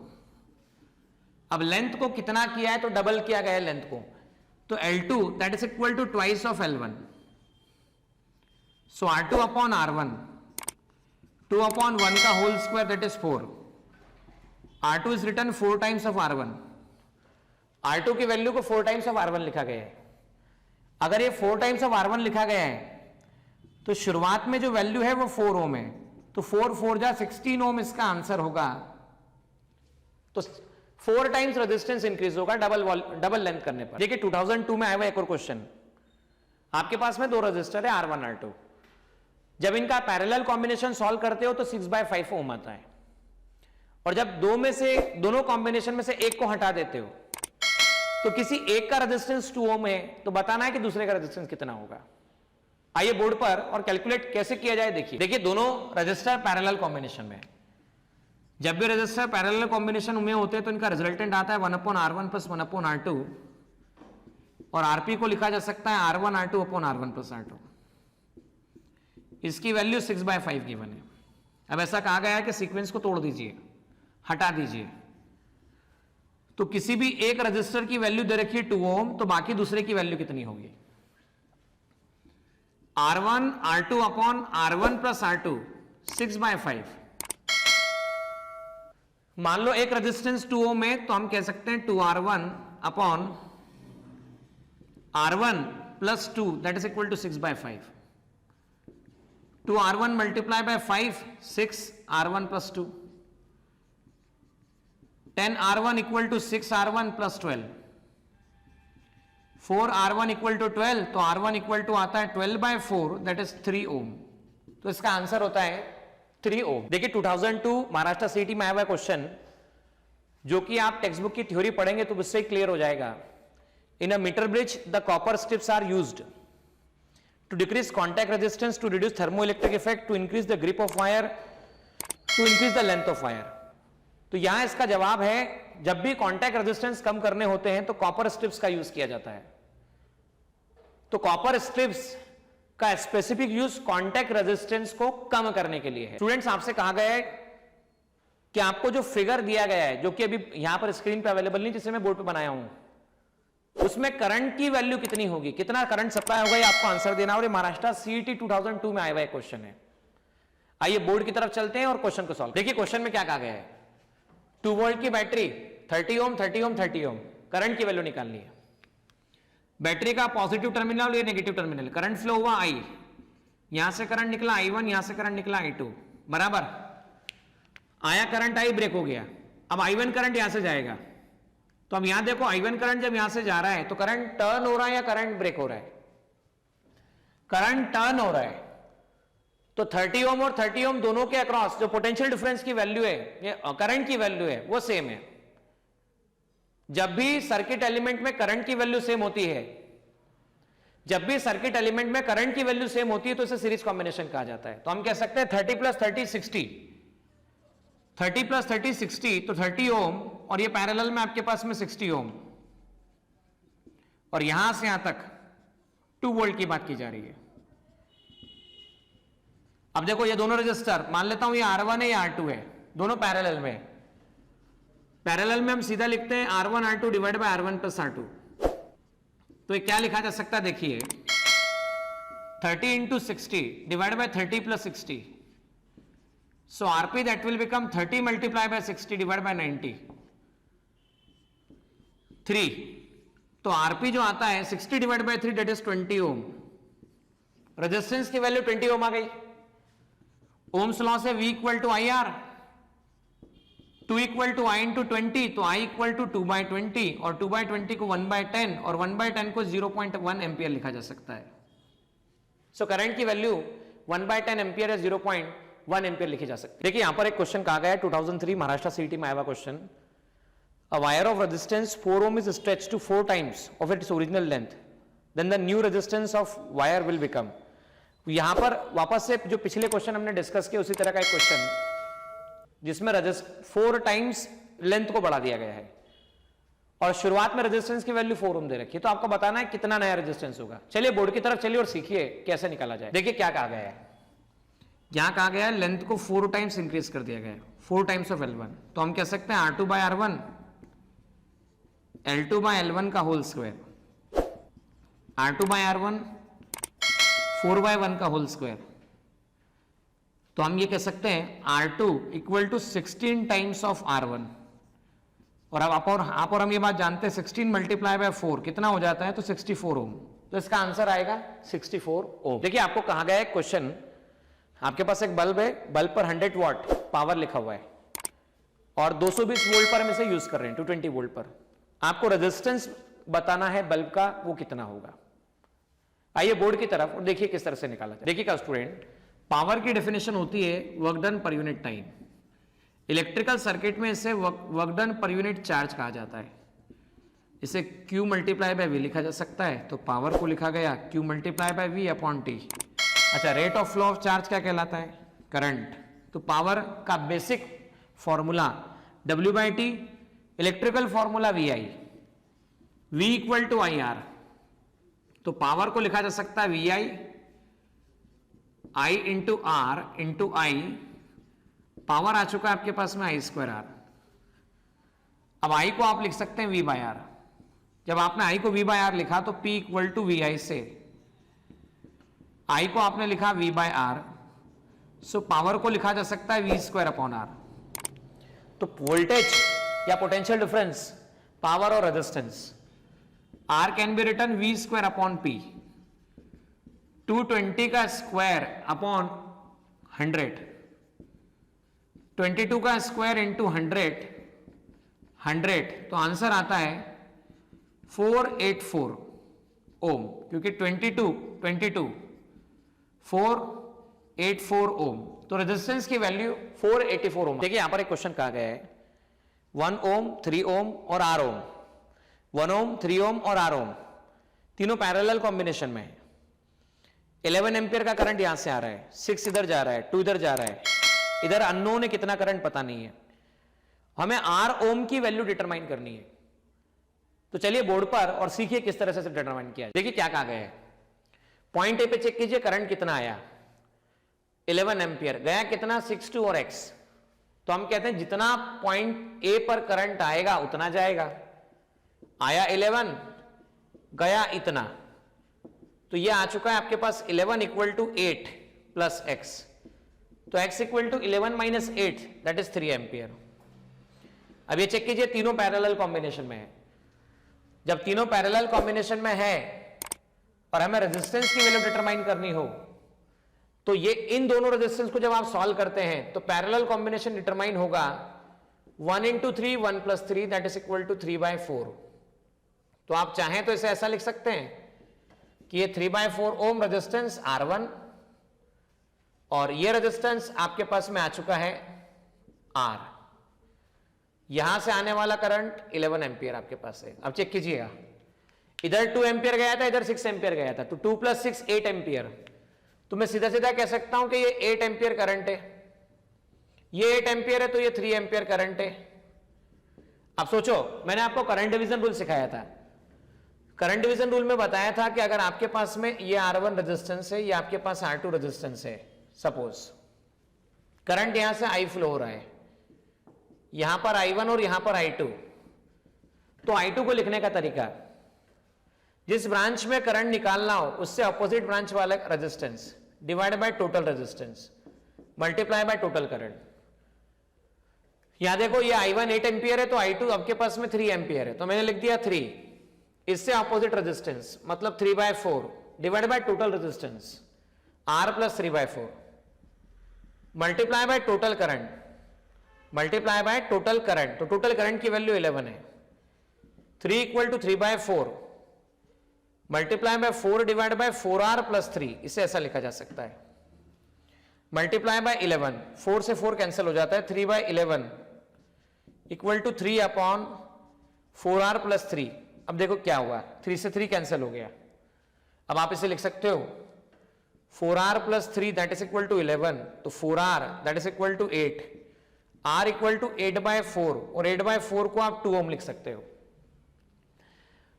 अब लेंथ को कितना किया है तो डबल किया गया है लेंथ को, तो L2 that is equal to twice of L1। So R2 upon R1, 2 upon 1 का whole square that is 4। R2 is return 4 times of R1। R2 की वैल्यू को 4 टाइम्स ऑफ R1 लिखा गया है। अगर ये 4 टाइम्स ऑफ R1 लिखा गया है तो शुरुआत में जो वैल्यू है वो 4 ओम है, तो 4 4 जा 16 ओम इसका आंसर होगा। तो 4 टाइम्स रेजिस्टेंस इंक्रीज होगा डबल लेंथ करने पर। देखिए 2002 में आया हुआ एक और क्वेश्चन, आपके पास में 2 रजिस्टर है R1 R2, जब इनका पैरेलल कॉम्बिनेशन सॉल्व करते हो तो 6/5 ओम आता है, और जब दोनों कॉम्बिनेशन में से एक को हटा देते हो तो किसी एक का रेजिस्टेंस 2 ओम है, तो बताना है कि दूसरे का रेजिस्टेंस कितना होगा। आइए बोर्ड पर और कैलकुलेट कैसे किया जाए देखिए दोनों रजिस्टर पैरेलल कॉम्बिनेशन में, जब भी रजिस्टर पैरेलल कॉम्बिनेशन में होते हैं तो इनका रिजल्टेंट आता है 1/R1 प्लस 1/R2, और आरपी को लिखा जा सकता है R1 R2 upon R1 plus R2। इसकी वैल्यू 6/5 गिवन है। अब ऐसा कहा गया है कि सीक्वेंस को तोड़ दीजिए, हटा दीजिए, तो किसी भी एक रजिस्टर की वैल्यू दे रखी है 2 ओम, तो बाकी दूसरे की वैल्यू कितनी होगी, R1 R2 upon R1 plus R2, 6/5। मान लो एक रेजिस्टेंस 2 ओम है तो हम कह सकते हैं 2R1 upon R1 plus 2 that is equal to 6/5। 2R1 multiply by 5, 6R1 plus 2, 10R1 equal to 6R1 plus 12, 4R1 equal to 12, तो R1 इक्वल टू आता है 12/4 दैट इज 3 ओम। तो इसका आंसर होता है 3 ओम। देखिए 2002 महाराष्ट्र सीईटी में आया हुआ क्वेश्चन, जो कि आप टेक्स्ट बुक की थ्योरी पढ़ेंगे तो उससे क्लियर हो जाएगा। In a metre bridge the copper strips are used to decrease contact resistance, to reduce thermoelectric effect, to increase the grip of wire, to increase the length of wire. तो यहां इसका जवाब है, जब भी कॉन्टैक्ट रेजिस्टेंस कम करने होते हैं तो कॉपर स्ट्रिप्स का यूज किया जाता है। तो कॉपर स्ट्रिप्स का स्पेसिफिक यूज कॉन्टैक्ट रेजिस्टेंस को कम करने के लिए है। स्टूडेंट्स आपसे कहा गया है कि आपको जो फिगर दिया गया है, जो कि अभी यहां पर स्क्रीन पे अवेलेबल नहीं, जिसे मैं बोर्ड पे बनाया हूं, उसमें करंट की वैल्यू कितनी होगी, कितना करंट सप्लाई होगा, ये आपको आंसर देना। और ये महाराष्ट्र सीईटी 2002 में आया हुआ क्वेश्चन है। आइए बोर्ड की तरफ चलते हैं और क्वेश्चन को सॉल्व। देखिए क्वेश्चन में क्या कहा गया है, 2 वोल्ट की बैटरी, 30 ओम 30 ओम 30 ओम, करंट की वैल्यू निकालनी है। बैटरी का पॉजिटिव टर्मिनल और ये नेगेटिव टर्मिनल, करंट फ्लो हुआ I, यहां से करंट निकला I1, यहां से करंट निकला I2, बराबर आया करंट I, ब्रेक हो गया। अब I1 करंट यहां से जाएगा, तो अब यहां देखो I1 करंट जब यहां से जा रहा है तो करंट टर्न हो रहा है या करंट ब्रेक हो रहा है, करंट टर्न हो रहा है। तो 30 ओम और 30 ओम दोनों के अक्रॉस जो पोटेंशियल डिफरेंस की वैल्यू है, ये करंट की वैल्यू है, वो सेम है। जब भी सर्किट एलिमेंट में करंट की वैल्यू सेम होती है, जब भी सर्किट एलिमेंट में करंट की वैल्यू सेम होती है तो इसे सीरीज कॉम्बिनेशन कहा जाता है। तो हम कह सकते हैं 30 + 30 60, 30 प्लस 30 60, तो 30 ओम, और ये पैरेलल में आपके पास में 60 ओम, और यहां से यहां तक 2 वोल्ट की बात की जा रही है। अब देखो ये दोनों रजिस्टर, मान लेता हूं ये R1 है, ये R2 है, दोनों पैरेलल में। पैरेलल में हम सीधा लिखते हैं R1 R2 divide by R1 plus R2। तो ये क्या लिखा जा सकता है, देखिए 30 into 60 divide by 30 plus 60, so RP that will become 30 multiply by 60 divide by 90 3। तो RP जो आता है 60 divide by 3 that is 20 ohm. Resistance की वैल्यू 20 ओम आ गई। ओम्स लॉ से V equal to I R, 2 equal to I into 20, तो I equal to 2/20, और 2/20 को 1/10 और 1/10 को 0.1 एम्पियर लिखा जा सकता है। सो करंट की वैल्यू 1/10 एम्पियर या 0.1 एम्पियर लिखी जा सकती है। देखिए यहां पर एक क्वेश्चन कहा गया है 2003 महाराष्ट्र सीईटी में आया हुआ question. A wire of resistance 4 ohm is stretched to 4 times of its original length, then the new resistance of wire will become. यहां पर वापस से जो पिछले क्वेश्चन हमने डिस्कस किया उसी तरह का एक क्वेश्चन जिसमें 4 टाइम्स लेंथ को बढ़ा दिया गया है और शुरुआत में रेजिस्टेंस की वैल्यू 4 ओम दे रखी है, तो आपको बताना है कितना नया रेजिस्टेंस होगा। चलिए बोर्ड की तरफ चलिए और सीखिए कैसे निकाला जाए। देखिए क्या कहा गया है, यहां कहा गया है लेंथ को 4 टाइम्स इंक्रीज कर दिया गया है, 4 टाइम्स ऑफ L1। तो हम कह सकते हैं R2 bye R1 L2 by L1 का whole square, R2 bye R1 4/1 का होल स्क्वायर। तो हम ये कह सकते हैं R2 equal to 16 times of R1, और अब आप और हम ये बात जानते हैं 16 मल्टीप्लाई बाय 4 कितना हो जाता है, तो 64 ओम। तो इसका आंसर आएगा 64 ओम। देखिए आपको कहा गया है क्वेश्चन, आपके पास एक बल्ब है, बल्ब पर 100 वॉट पावर लिखा हुआ है और 220 वोल्ट पर हम इसे यूज कर रहे हैं 220 वोल्ट पर। आपको रेजिस्टेंस बताना है बल्ब का, वो कितना होगा। आइए बोर्ड की तरफ और देखिए किस तरह से निकाला जाए। देखिएगा स्टूडेंट, पावर की डेफिनेशन होती है work done per unit time. Electrical circuit में इसे work done per unit charge कहा जाता है। इसे Q मल्टीप्लाई बाय V लिखा जा सकता है, तो पावर को लिखा गया Q multiply by V upon T। अच्छा, rate of flow of charge क्या कहलाता है, करंट। तो पावर का basic formula W/T, electrical formula VI, V equal to IR। तो पावर को लिखा जा सकता है VI I into R into I, power आ चुका है आपके पास में I² R। अब I को आप लिख सकते हैं V/R। जब आपने I को V/R लिखा तो P इक्वल टू VI से I को आपने लिखा V/R, सो पावर को लिखा जा सकता है V² अपॉन R। तो वोल्टेज या पोटेंशियल डिफरेंस, पावर और resistance, R can B return V² upon P, 220 का स्क्वायर अपॉन 100, 22 का स्क्वायर इंटू 100, तो आंसर आता है 484 ओम, क्योंकि 22 484 ओम। तो रेजिस्टेंस की वैल्यू 484 ओम। देखिए यहां पर एक क्वेश्चन कहा गया है 1 ओम, 3 ओम और R ओम, 1 ओम, 3 ओम और R ओम तीनों पैरेलल कॉम्बिनेशन में है। 11 एम्पियर का करंट यहां से आ रहा है, 6 इधर जा रहा है, 2 इधर जा रहा है, इधर अननोन है कितना करंट पता नहीं है। हमें R ओम की वैल्यू डिटरमाइन करनी है। तो चलिए बोर्ड पर और सीखिए किस तरह से डिटरमाइन किया। देखिए क्या कहा गया है, पॉइंट ए पे चेक कीजिए करंट कितना आया, 11 एम्पियर, गया कितना 6, 2 और x। तो हम कहते हैं जितना पॉइंट ए पर करंट आएगा उतना जाएगा। आया 11, गया इतना, तो ये आ चुका है आपके पास 11 इक्वल टू 8 प्लस x, तो x equal to 11 minus 8 that is 3 ampere. अब ये चेक कीजिए तीनों पैरेलल कॉम्बिनेशन में है। जब तीनों पैरेलल कॉम्बिनेशन में है और हमें रेजिस्टेंस की वैल्यू डिटरमाइन करनी हो, तो ये इन दोनों रेजिस्टेंस को जब आप सॉल्व करते हैं तो पैरेलल कॉम्बिनेशन डिटरमाइन होगा 1 into 3 1 plus 3 that is equal to 3/4। तो आप चाहें तो इसे ऐसा लिख सकते हैं कि ये 3/4 ओम रेजिस्टेंस R1 और ये रेजिस्टेंस आपके पास में आ चुका है R। यहां से आने वाला करंट 11 एम्पियर आपके पास है। अब चेक कीजिएगा, इधर 2 एम्पियर गया था, इधर 6 एम्पियर गया था, तो 2 प्लस 6 8 एम्पियर। तो मैं सीधा सीधा कह सकता हूं कि ये 8 एम्पियर करंट है। ये 8 एम्पियर है तो ये 3 एम्पियर करंट है। अब सोचो, मैंने आपको करंट डिवीजन रूल सिखाया था। करंट डिवीजन रूल में बताया था कि अगर आपके पास में ये R1 रेजिस्टेंस है, ये आपके पास R2 रेजिस्टेंस है, सपोज करंट यहां से I फ्लो हो रहा है, यहां पर I1 और यहां पर I2, तो I2 को लिखने का तरीका, जिस ब्रांच में करंट निकालना हो उससे अपोजिट ब्रांच वाला resistance divide by total resistance multiply by total current. यहां देखो ये I1 8 एम्पियर है तो I2 आपके पास में 3 एम्पियर है, तो मैंने लिख दिया 3, इससे अपोजिट रेजिस्टेंस मतलब 3/4 divide by total resistance R plus 3/4 multiply by total current, multiply by total current, तो टोटल करंट की वैल्यू 11 है। 3 equal to 3/4 multiply by 4 divide by 4R plus 3, इसे ऐसा लिखा जा सकता है। मल्टीप्लाई बाय 11, 4 से 4 कैंसिल हो जाता है, 3/11 equal to 3 upon 4R plus 3। अब देखो क्या हुआ, 3 से 3 कैंसिल हो गया। अब आप इसे लिख सकते हो 4R plus 3 that is equal to 11, तो 4R that is equal to 8, R equal to 8/4, और 8/4 को आप 2 ओम लिख सकते हो।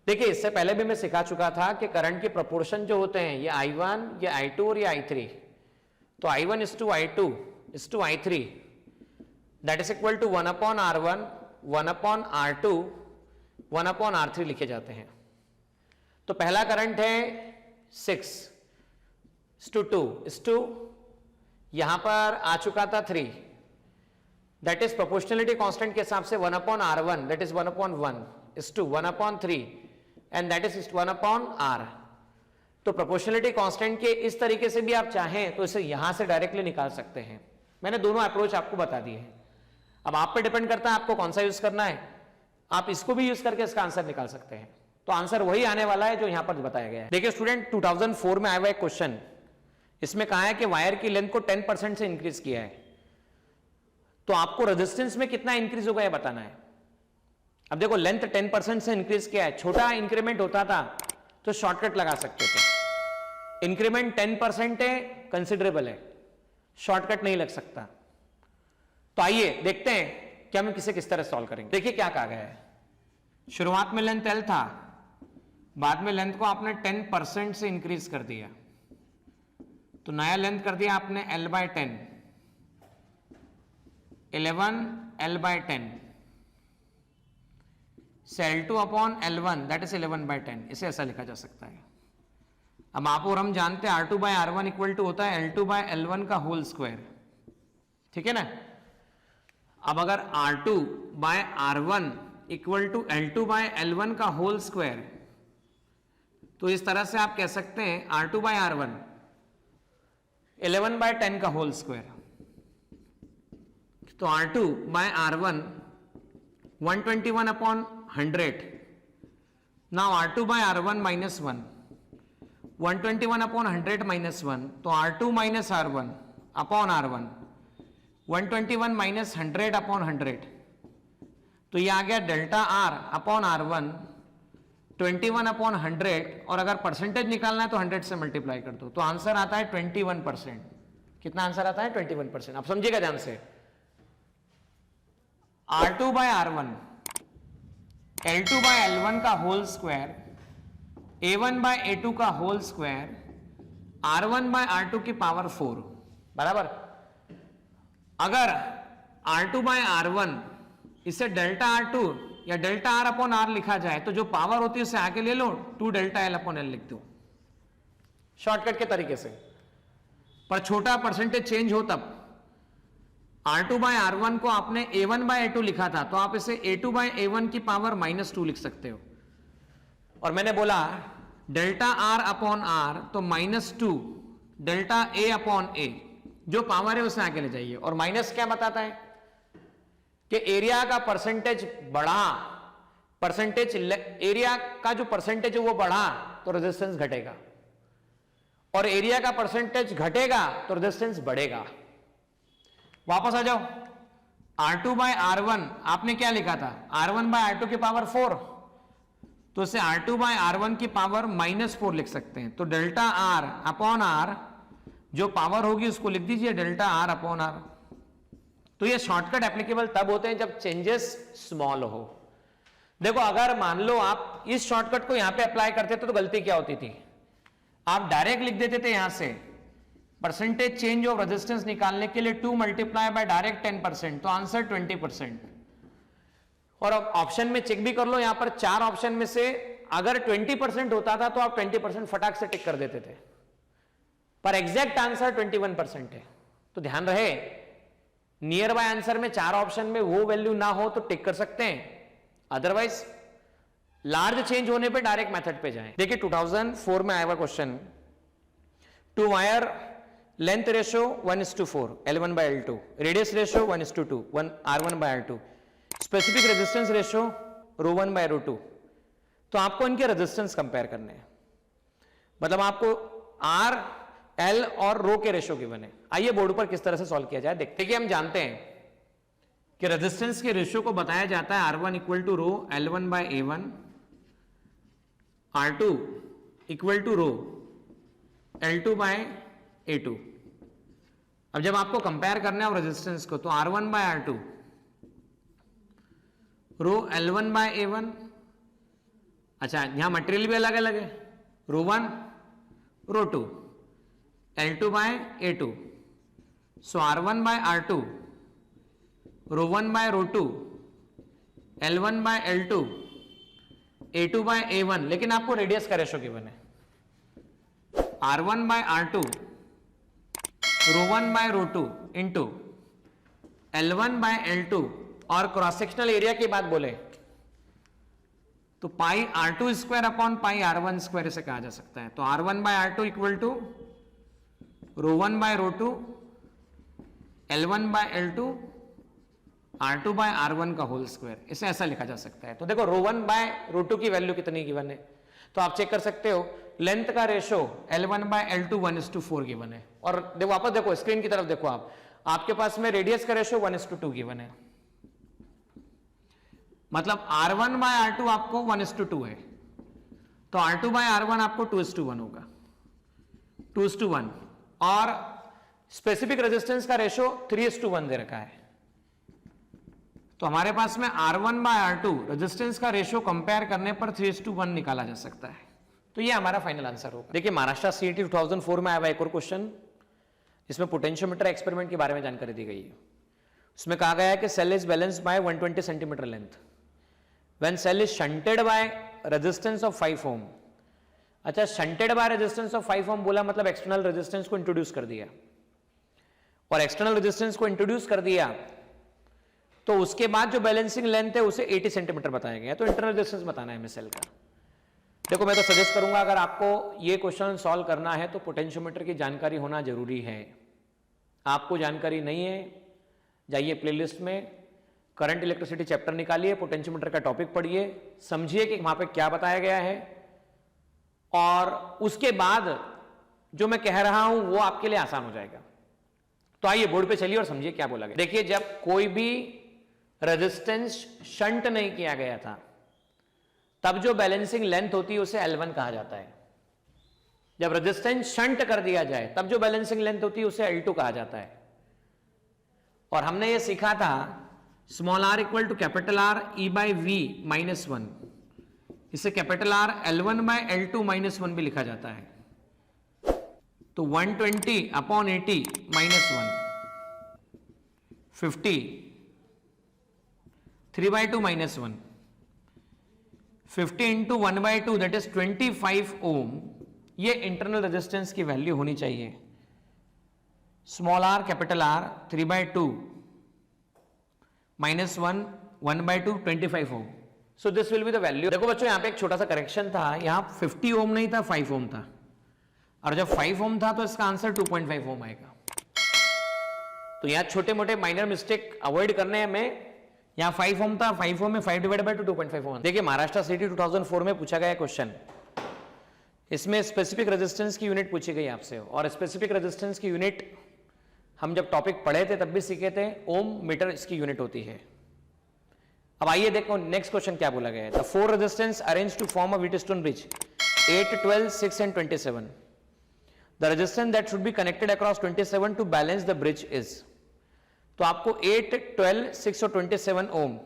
देखिए इससे पहले भी मैं सिखा चुका था कि करंट के प्रोपोर्शन जो होते हैं, ये I1, ये I2 और ये I3, तो I1 is to I2 is to I3 that is equal to 1 upon R1, 1 upon R2, 1 upon R3 लिखे जाते हैं। तो पहला करंट है 6 to 2 is to, यहां पर आ चुका था 3, दैट इज प्रोपोर्शनलिटी कांस्टेंट के हिसाब से 1 upon R1 that is 1 upon 1 is to 1 upon 3 and that is 1 upon R। तो प्रोपोर्शनलिटी कांस्टेंट के इस तरीके से भी आप चाहें तो इसे यहां से डायरेक्टली निकाल सकते हैं। मैंने दोनों अप्रोच आपको बता दिए हैं, अब आप पे डिपेंड करता है आपको कौन सा यूज करना है। आप इसको भी यूज करके इसका आंसर निकाल सकते हैं, तो आंसर वही आने वाला है जो यहां पर बताया गया है। देखिए स्टूडेंट, 2004 में आया हुआ एक क्वेश्चन, इसमें कहा है कि वायर की लेंथ को 10% से इंक्रीज किया है, तो आपको रेजिस्टेंस में कितना इंक्रीज होगा यह बताना है। अब देखो लेंथ 10% से इंक्रीज किया है, छोटा इंक्रीमेंट होता था तो शॉर्टकट लगा सकते थे, इंक्रीमेंट 10% है, कंसिडरेबल है, शॉर्टकट नहीं लग सकता। तो आइए देखते हैं कि हम किसे किस तरह सॉल्व करेंगे। देखिए क्या कहा गया है, शुरुआत में लेंथ L था, बाद में लेंथ को आपने 10% से इंक्रीज कर दिया, तो नया लेंथ कर दिया आपने L/10, 11 L/10 से L2 upon L1 that is 11/10, इसे ऐसा लिखा जा सकता है। अब आप और हम जानते हैं R2/R1 इक्वल टू होता है L2/L1 का होल स्क्वायर, ठीक है ना। अब अगर R2/R1 इक्वल टू L2/L1 का होल स्क्वायर, तो इस तरह से आप कह सकते हैं R2/R1 11/10 का होल स्क्वायर, तो R2/R1 121 upon 100, now R2/R1 minus 1, 121 upon 100 minus 1, तो R2 minus R1 upon R1, 121 minus 100 upon 100, तो ये आ गया delta R upon R1 21 upon 100, और अगर परसेंटेज निकालना है तो 100 से मल्टीप्लाई कर दो, तो आंसर आता है 21%। कितना आंसर आता है? 21%। आप समझिएगा ध्यान से, R2/R1 L2/L1 का होल स्क्वायर, A1/A2 का होल स्क्वायर, R1/R2 की पावर 4 बराबर। अगर R2/R1 इसे डेल्टा R2 या डेल्टा R अपॉन R लिखा जाए तो जो पावर होती है उसे आगे ले लो, 2 डेल्टा L अपॉन L लिख दो शॉर्टकट के तरीके से, पर छोटा परसेंटेज चेंज हो तब। R2/R1 को आपने A1/A2 लिखा था, तो आप इसे A2/A1 की पावर -2 लिख सकते हो, और मैंने बोला डेल्टा R अपॉन R, तो -2 डेल्टा A अपॉन A, जो पावर है उसे आगे ले जाइए। और माइनस क्या बताता है कि एरिया का परसेंटेज बढ़ा, परसेंटेज एरिया का जो परसेंटेज है वो बढ़ा तो रेजिस्टेंस घटेगा, और एरिया का परसेंटेज घटेगा तो रेजिस्टेंस बढ़ेगा। वापस आ जाओ, R2/R1 आपने क्या लिखा था? R1/R2 की पावर 4, तो इसे R2/R1 की पावर -4 लिख सकते हैं। तो डेल्टा R अपॉन R जो पावर होगी उसको लिख दीजिए डेल्टा R अपॉन R, तो ये शॉर्टकट एप्लीकेबल तब होते हैं जब चेंजेस स्मॉल हो। देखो अगर मान लो आप इस शॉर्टकट को यहां पे अप्लाई करते थे तो गलती क्या होती थी, आप डायरेक्ट लिख देते थे यहां से परसेंटेज चेंज ऑफ रेजिस्टेंस निकालने के लिए 2 मल्टीप्लाई बाय डायरेक्ट 10%, तो आंसर 20%। और अब ऑप्शन में चेक भी कर लो, यहां पर 4 ऑप्शन में से अगर 20% होता था तो आप 20% फटाक से टिक कर देते थे, पर एग्जैक्ट आंसर 21% है। तो ध्यान रहे नियर बाय आंसर में 4 ऑप्शन में वो वैल्यू ना हो तो टिक कर सकते हैं, अदरवाइज लार्ज चेंज होने पे डायरेक्ट मेथड पे जाएं। देखिए 2004 में आया हुआ question, 2 wire length ratio 1:4 L1 by L2, radius ratio 1:2 R1 by R2, specific resistance ratio ρ1 by ρ2। तो आपको इनके रेजिस्टेंस कंपेयर करने हैं, मतलब आपको R, L और रो के रेशियो गिवन है। आइए बोर्ड पर किस तरह से सॉल्व किया जाए देखते हैं। कि हम जानते हैं कि रेजिस्टेंस के रेशियो को बताया जाता है R1 equal to rho L1 by A1, R2 equal to rho L2 by A2। अब जब आपको कंपेयर करना है रेजिस्टेंस को तो R1 by R2 row L1 by A1, अच्छा यहां मटेरियल भी अलग अलग है, ρ1 ρ2 L2 by A2, so R1 by R2 ρ1 by ρ2 L1 by L2 A2 by A1, लेकिन आपको रेडियस का रेशियो गिवन है R1 by R2 ρ1 by ρ2 into L1 by L2, और क्रॉस सेक्शनल एरिया की बात बोले तो pi R2 square upon pi R1 square इसे कहा जा सकता है। तो R1 by R2 equal to ρ1 by ρ2 L1 by L2 R2 by R1 का होल स्क्वायर, इसे ऐसा लिखा जा सकता है। तो देखो ρ1 by ρ2 की वैल्यू कितनी गिवन है, तो आप चेक कर सकते हो लेंथ का ratio L1 by L2 1:4 given है। और देखो वापस देखो स्क्रीन की तरफ देखो, आपके पास में रेडियस का रेशो 1:2 गिवन है, मतलब R1 by R2 आपको 1:2 है, तो R2 by R1 आपको 2:1 होगा, 2:1। और स्पेसिफिक रेजिस्टेंस का रेशो 3:1 दे रखा है, तो हमारे पास में R1 by R2 रेजिस्टेंस का रेशो कंपेयर करने पर 3:1 निकाला जा सकता है। तो ये हमारा फाइनल आंसर होगा। देखिए महाराष्ट्र सीईटी 2004 में आया हुआ एक और क्वेश्चन, इसमें पोटेंशियोमीटर एक्सपेरिमेंट के बारे में जानकारी दी गई है। उसमें कहा गया है कि cell is balanced by 120 centimetre length when cell is shunted by resistance of 5 ohm. अच्छा, shunted by resistance of 5 ohm बोला मतलब एक्सटर्नल रेजिस्टेंस को इंट्रोड्यूस कर दिया, और एक्सटर्नल रेजिस्टेंस को इंट्रोड्यूस कर दिया तो उसके बाद जो बैलेंसिंग लेंथ है उसे 80 सेंटीमीटर बताया गया। तो इंटरनल रेजिस्टेंस बताना है हमें सेल का। देखो मैं तो सजेस्ट करूंगा अगर आपको ये क्वेश्चन सॉल्व करना है तो पोटेंशियोमीटर की जानकारी होना जरूरी है। आपको जानकारी नहीं है, जाइए प्लेलिस्ट में करंट इलेक्ट्रिसिटी चैप्टर निकालिए, पोटेंशियोमीटर का टॉपिक पढ़िए, समझिए कि वहां पे क्या बताया गया है, और उसके बाद जो मैं कह रहा हूं वो आपके लिए आसान हो जाएगा। तो आइए बोर्ड पे चलिए और समझिए क्या बोला गया। देखिए जब कोई भी रेजिस्टेंस शंट नहीं किया गया था तब जो बैलेंसिंग लेंथ होती है उसे L1 कहा जाता है। जब रेजिस्टेंस शंट कर दिया जाए तब जो बैलेंसिंग लेंथ होती है उसे L2 कहा जाता है। और हमने ये सीखा था small r equal to capital R E by V -1, इसे capital R L1 by L2 -1 भी लिखा जाता है। तो 120 upon 80 -1 50 3/2 -1 50 into 1/2 that is 25 ohm. ये इंटरनल रेजिस्टेंस की वैल्यू होनी चाहिए। Small r capital R 3/2 -1 1/2 25 ohm. So this will be the value. देखो बच्चों यहाँ पे एक छोटा सा करेक्शन था, यहाँ 50 ओम नहीं था 5 ओम था, और जब 5 ओम था तो इसका आंसर 2.5 ओम आएगा। तो यहाँ छोटे मोटे माइनर मिस्टेक अवॉइड करने में, यहाँ 5 ओम था 5 ओम में 5 डिवाइड बाय 2.5 ओम। देखिए महाराष्ट्र सीईटी 2004 में पूछा गया क्वेश्चन, इसमें स्पेसिफिक रेजिस्टेंस की यूनिट पूछी गई आपसे, और स्पेसिफिक रेजिस्टेंस की यूनिट हम जब टॉपिक पढ़े थे तब भी सीखे थे, ओम मीटर इसकी यूनिट होती है। अब आइए देखो नेक्स्ट क्वेश्चन क्या बोला गया है। The 4 resistance arrange to form a Wheatstone bridge 8, 12, 6 and 27. The resistance that should be connected across 27 to balance the bridge is। तो आपको 8, 12, 6 और 27 ओम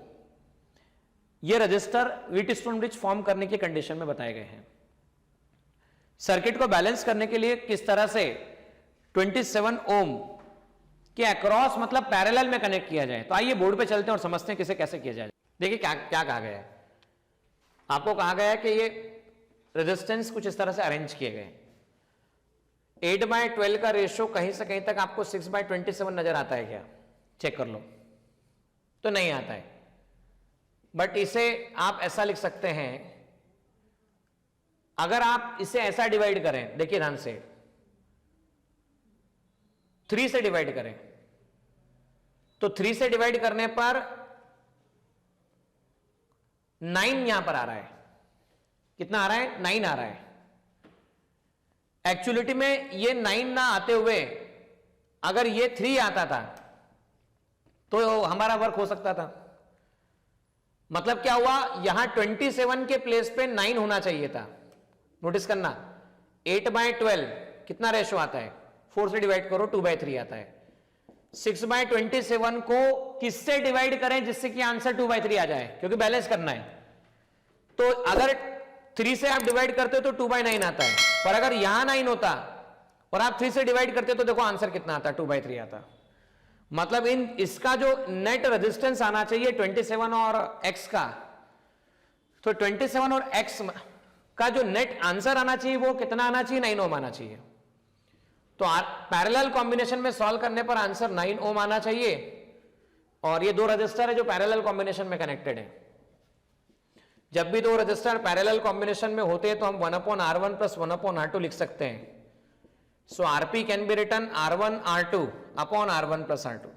ये रजिस्टर व्हीटस्टोन ब्रिज फॉर्म करने की कंडीशन में बताए गए हैं। सर्किट को बैलेंस करने के लिए किस तरह से 27 ओम के अक्रॉस मतलब पैरेलल में कनेक्ट किया जाए, तो आइए बोर्ड पे चलते हैं और समझते हैं किसे कैसे किया जाए। देखिए क्या क्या कहा गया है, आपको कहा गया है कि ये रेजिस्टेंस कुछ इस तरह से अरेंज किए गए। 8/12 का रेशियो कहीं से कहीं तक आपको 6/27 नजर आता है क्या? चेक कर लो, तो नहीं आता है। बट इसे आप ऐसा लिख सकते हैं, अगर आप इसे ऐसा डिवाइड करें, देखिए ध्यान से, 3 से डिवाइड करें तो 3 से डिवाइड करने पर 9 यहां पर आ रहा है। कितना आ रहा है? 9 आ रहा है। एक्चुअलिटी में ये 9 ना आते हुए अगर ये 3 आता था तो हमारा वर्क हो सकता था। मतलब क्या हुआ, यहां 27 के प्लेस पे 9 होना चाहिए था। नोटिस करना, 8/12 कितना रेशो आता है? 4 से डिवाइड करो, 2/3 आता है। 6/27 को किससे डिवाइड करें जिससे कि आंसर 2/3 आ जाए, क्योंकि बैलेंस करना है। तो अगर 3 से आप डिवाइड करते हो तो 2/9 आता है, पर अगर यहां 9 होता और आप 3 से डिवाइड करते तो देखो आंसर कितना आता, 2/3 आता। मतलब इसका जो नेट रेजिस्टेंस आना चाहिए 27 और x का, तो 27 और x का जो नेट आंसर आना चाहिए वो कितना आना चाहिए? 9 ओम आना चाहिए। तो पैरेलल कॉम्बिनेशन में सॉल्व करने पर आंसर 9 ओम आना चाहिए। और ये दो रजिस्टर है जो पैरेलल कॉम्बिनेशन में कनेक्टेड है। जब भी दो रजिस्टर पैरेलल कॉम्बिनेशन में होते हैं तो हम 1/R1 + 1/R2 लिख सकते हैं। So Rp can be written R1 R2 upon R1 + R2.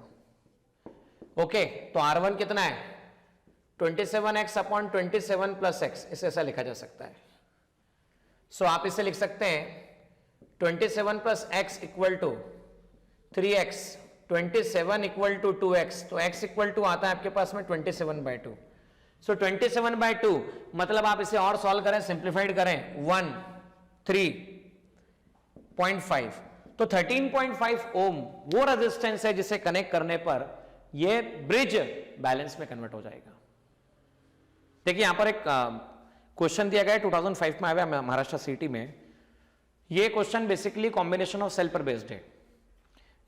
Okay, तो R1 कितना है? 27x upon 27 + x, इसे ऐसा लिखा जा सकता है। So आप इसे लिख सकते हैं 27 + x = 3x, 27 = 2x, तो x = आता है आपके पास में 27/2। So 27/2 मतलब आप इसे और सॉल्व करें, सिंप्लीफाइड करें, 1, 3.5, तो 13.5 ओम वो रेजिस्टेंस है जिसे कनेक्ट करने पर ये ब्रिज बैलेंस में कन्वर्ट हो जाएगा। देखिए यहां पर एक क्वेश्चन दिया गया है, 2005 में आया महाराष्ट्र सिटी में। ये question basically combination of cell पर बेस्ड है।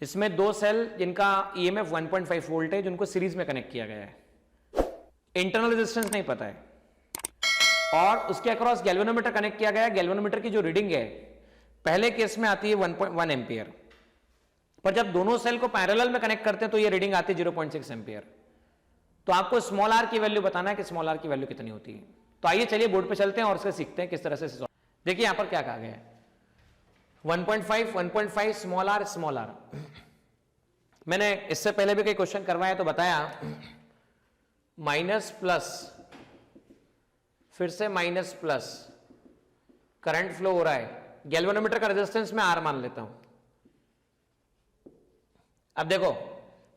इसमें दो सेल जिनका ईएमएफ 1.5 वोल्ट है, जिनको सीरीज में कनेक्ट किया गया है। इंटरनल रेजिस्टेंस नहीं पता है और उसके अक्रॉस गैल्वेनोमीटर कनेक्ट किया गया है। गैल्वेनोमीटर की जो रीडिंग है पहले केस में आती है 1.1 एम्पियर, पर जब दोनों सेल को पैरेलल में कनेक्ट करते हैं तो ये रीडिंग आती है 0.6 एम्पियर। तो आपको स्मॉल आर की वैल्यू बताना है कि स्मॉल आर की वैल्यू कितनी होती है। तो आइए चलिए बोर्ड पे चलते हैं और उससे सीखते हैं किस तरह से। देखिए यहां पर क्या कहा गया है, 1.5 स्मॉल आर। मैंने इससे पहले भी कई क्वेश्चन करवाया तो बताया माइनस प्लस, फिर से माइनस प्लस, करंट फ्लो हो रहा है। गैल्वेनोमीटर का रेजिस्टेंस मैं आर मान लेता हूं। अब देखो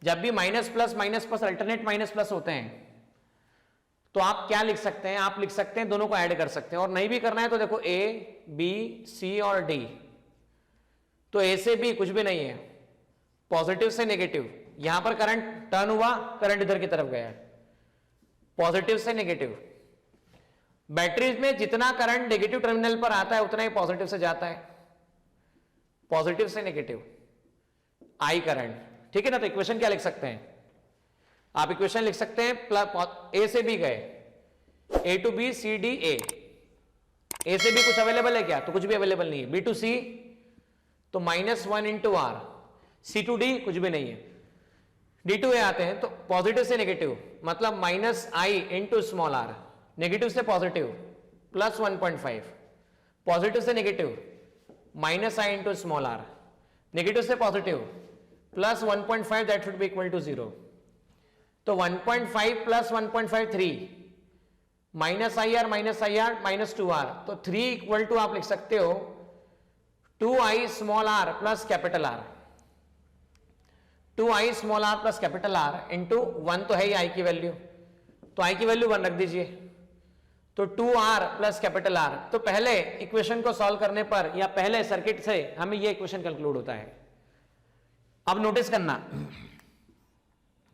जब भी minus plus alternate minus plus होते हैं तो आप क्या लिख सकते हैं? आप लिख सकते हैं दोनों को ऐड कर सकते हैं, और नहीं भी करना है तो देखो ए, बी, सी और डी। तो ए से बी कुछ भी नहीं है, पॉजिटिव से नेगेटिव। यहां पर करंट टर्न हुआ, करंट इधर की तरफ गया है, पॉजिटिव से नेगेटिव। बैटरीज में जितना करंट नेगेटिव टर्मिनल पर आता है उतना ही पॉजिटिव से जाता है, पॉजिटिव से नेगेटिव आई करंट। ठीक है ना? तो इक्वेशन क्या लिख सकते हैं आप? इक्वेशन लिख सकते हैं ए से बी गए, A to B, C D A. A से बी कुछ अवेलेबल है क्या? तो कुछ भी अवेलेबल नहीं है। बी टू सी तो -1 × R, सी टू डी कुछ भी नहीं है। डी टू ए आते हैं तो पॉजिटिव से नेगेटिव मतलब -I × स्मॉल r, नेगेटिव से पॉजिटिव +1.5, पॉजिटिव से negative -I × small r, negative से positive +1.5, that should be equal to 0। तो 1.5 + 1.5 3, -IR -2R, तो 3 = आप लिख सकते हो 2I small r plus capital R, 2I small r plus capital R into 1 तो है ही I की वैल्यू, तो I की वैल्यू 1 रख दीजिए, तो 2R प्लस कैपिटल R। तो पहले इक्वेशन को सॉल्व करने पर या पहले सर्किट से हमें ये इक्वेशन कंक्लूड होता है। अब नोटिस करना,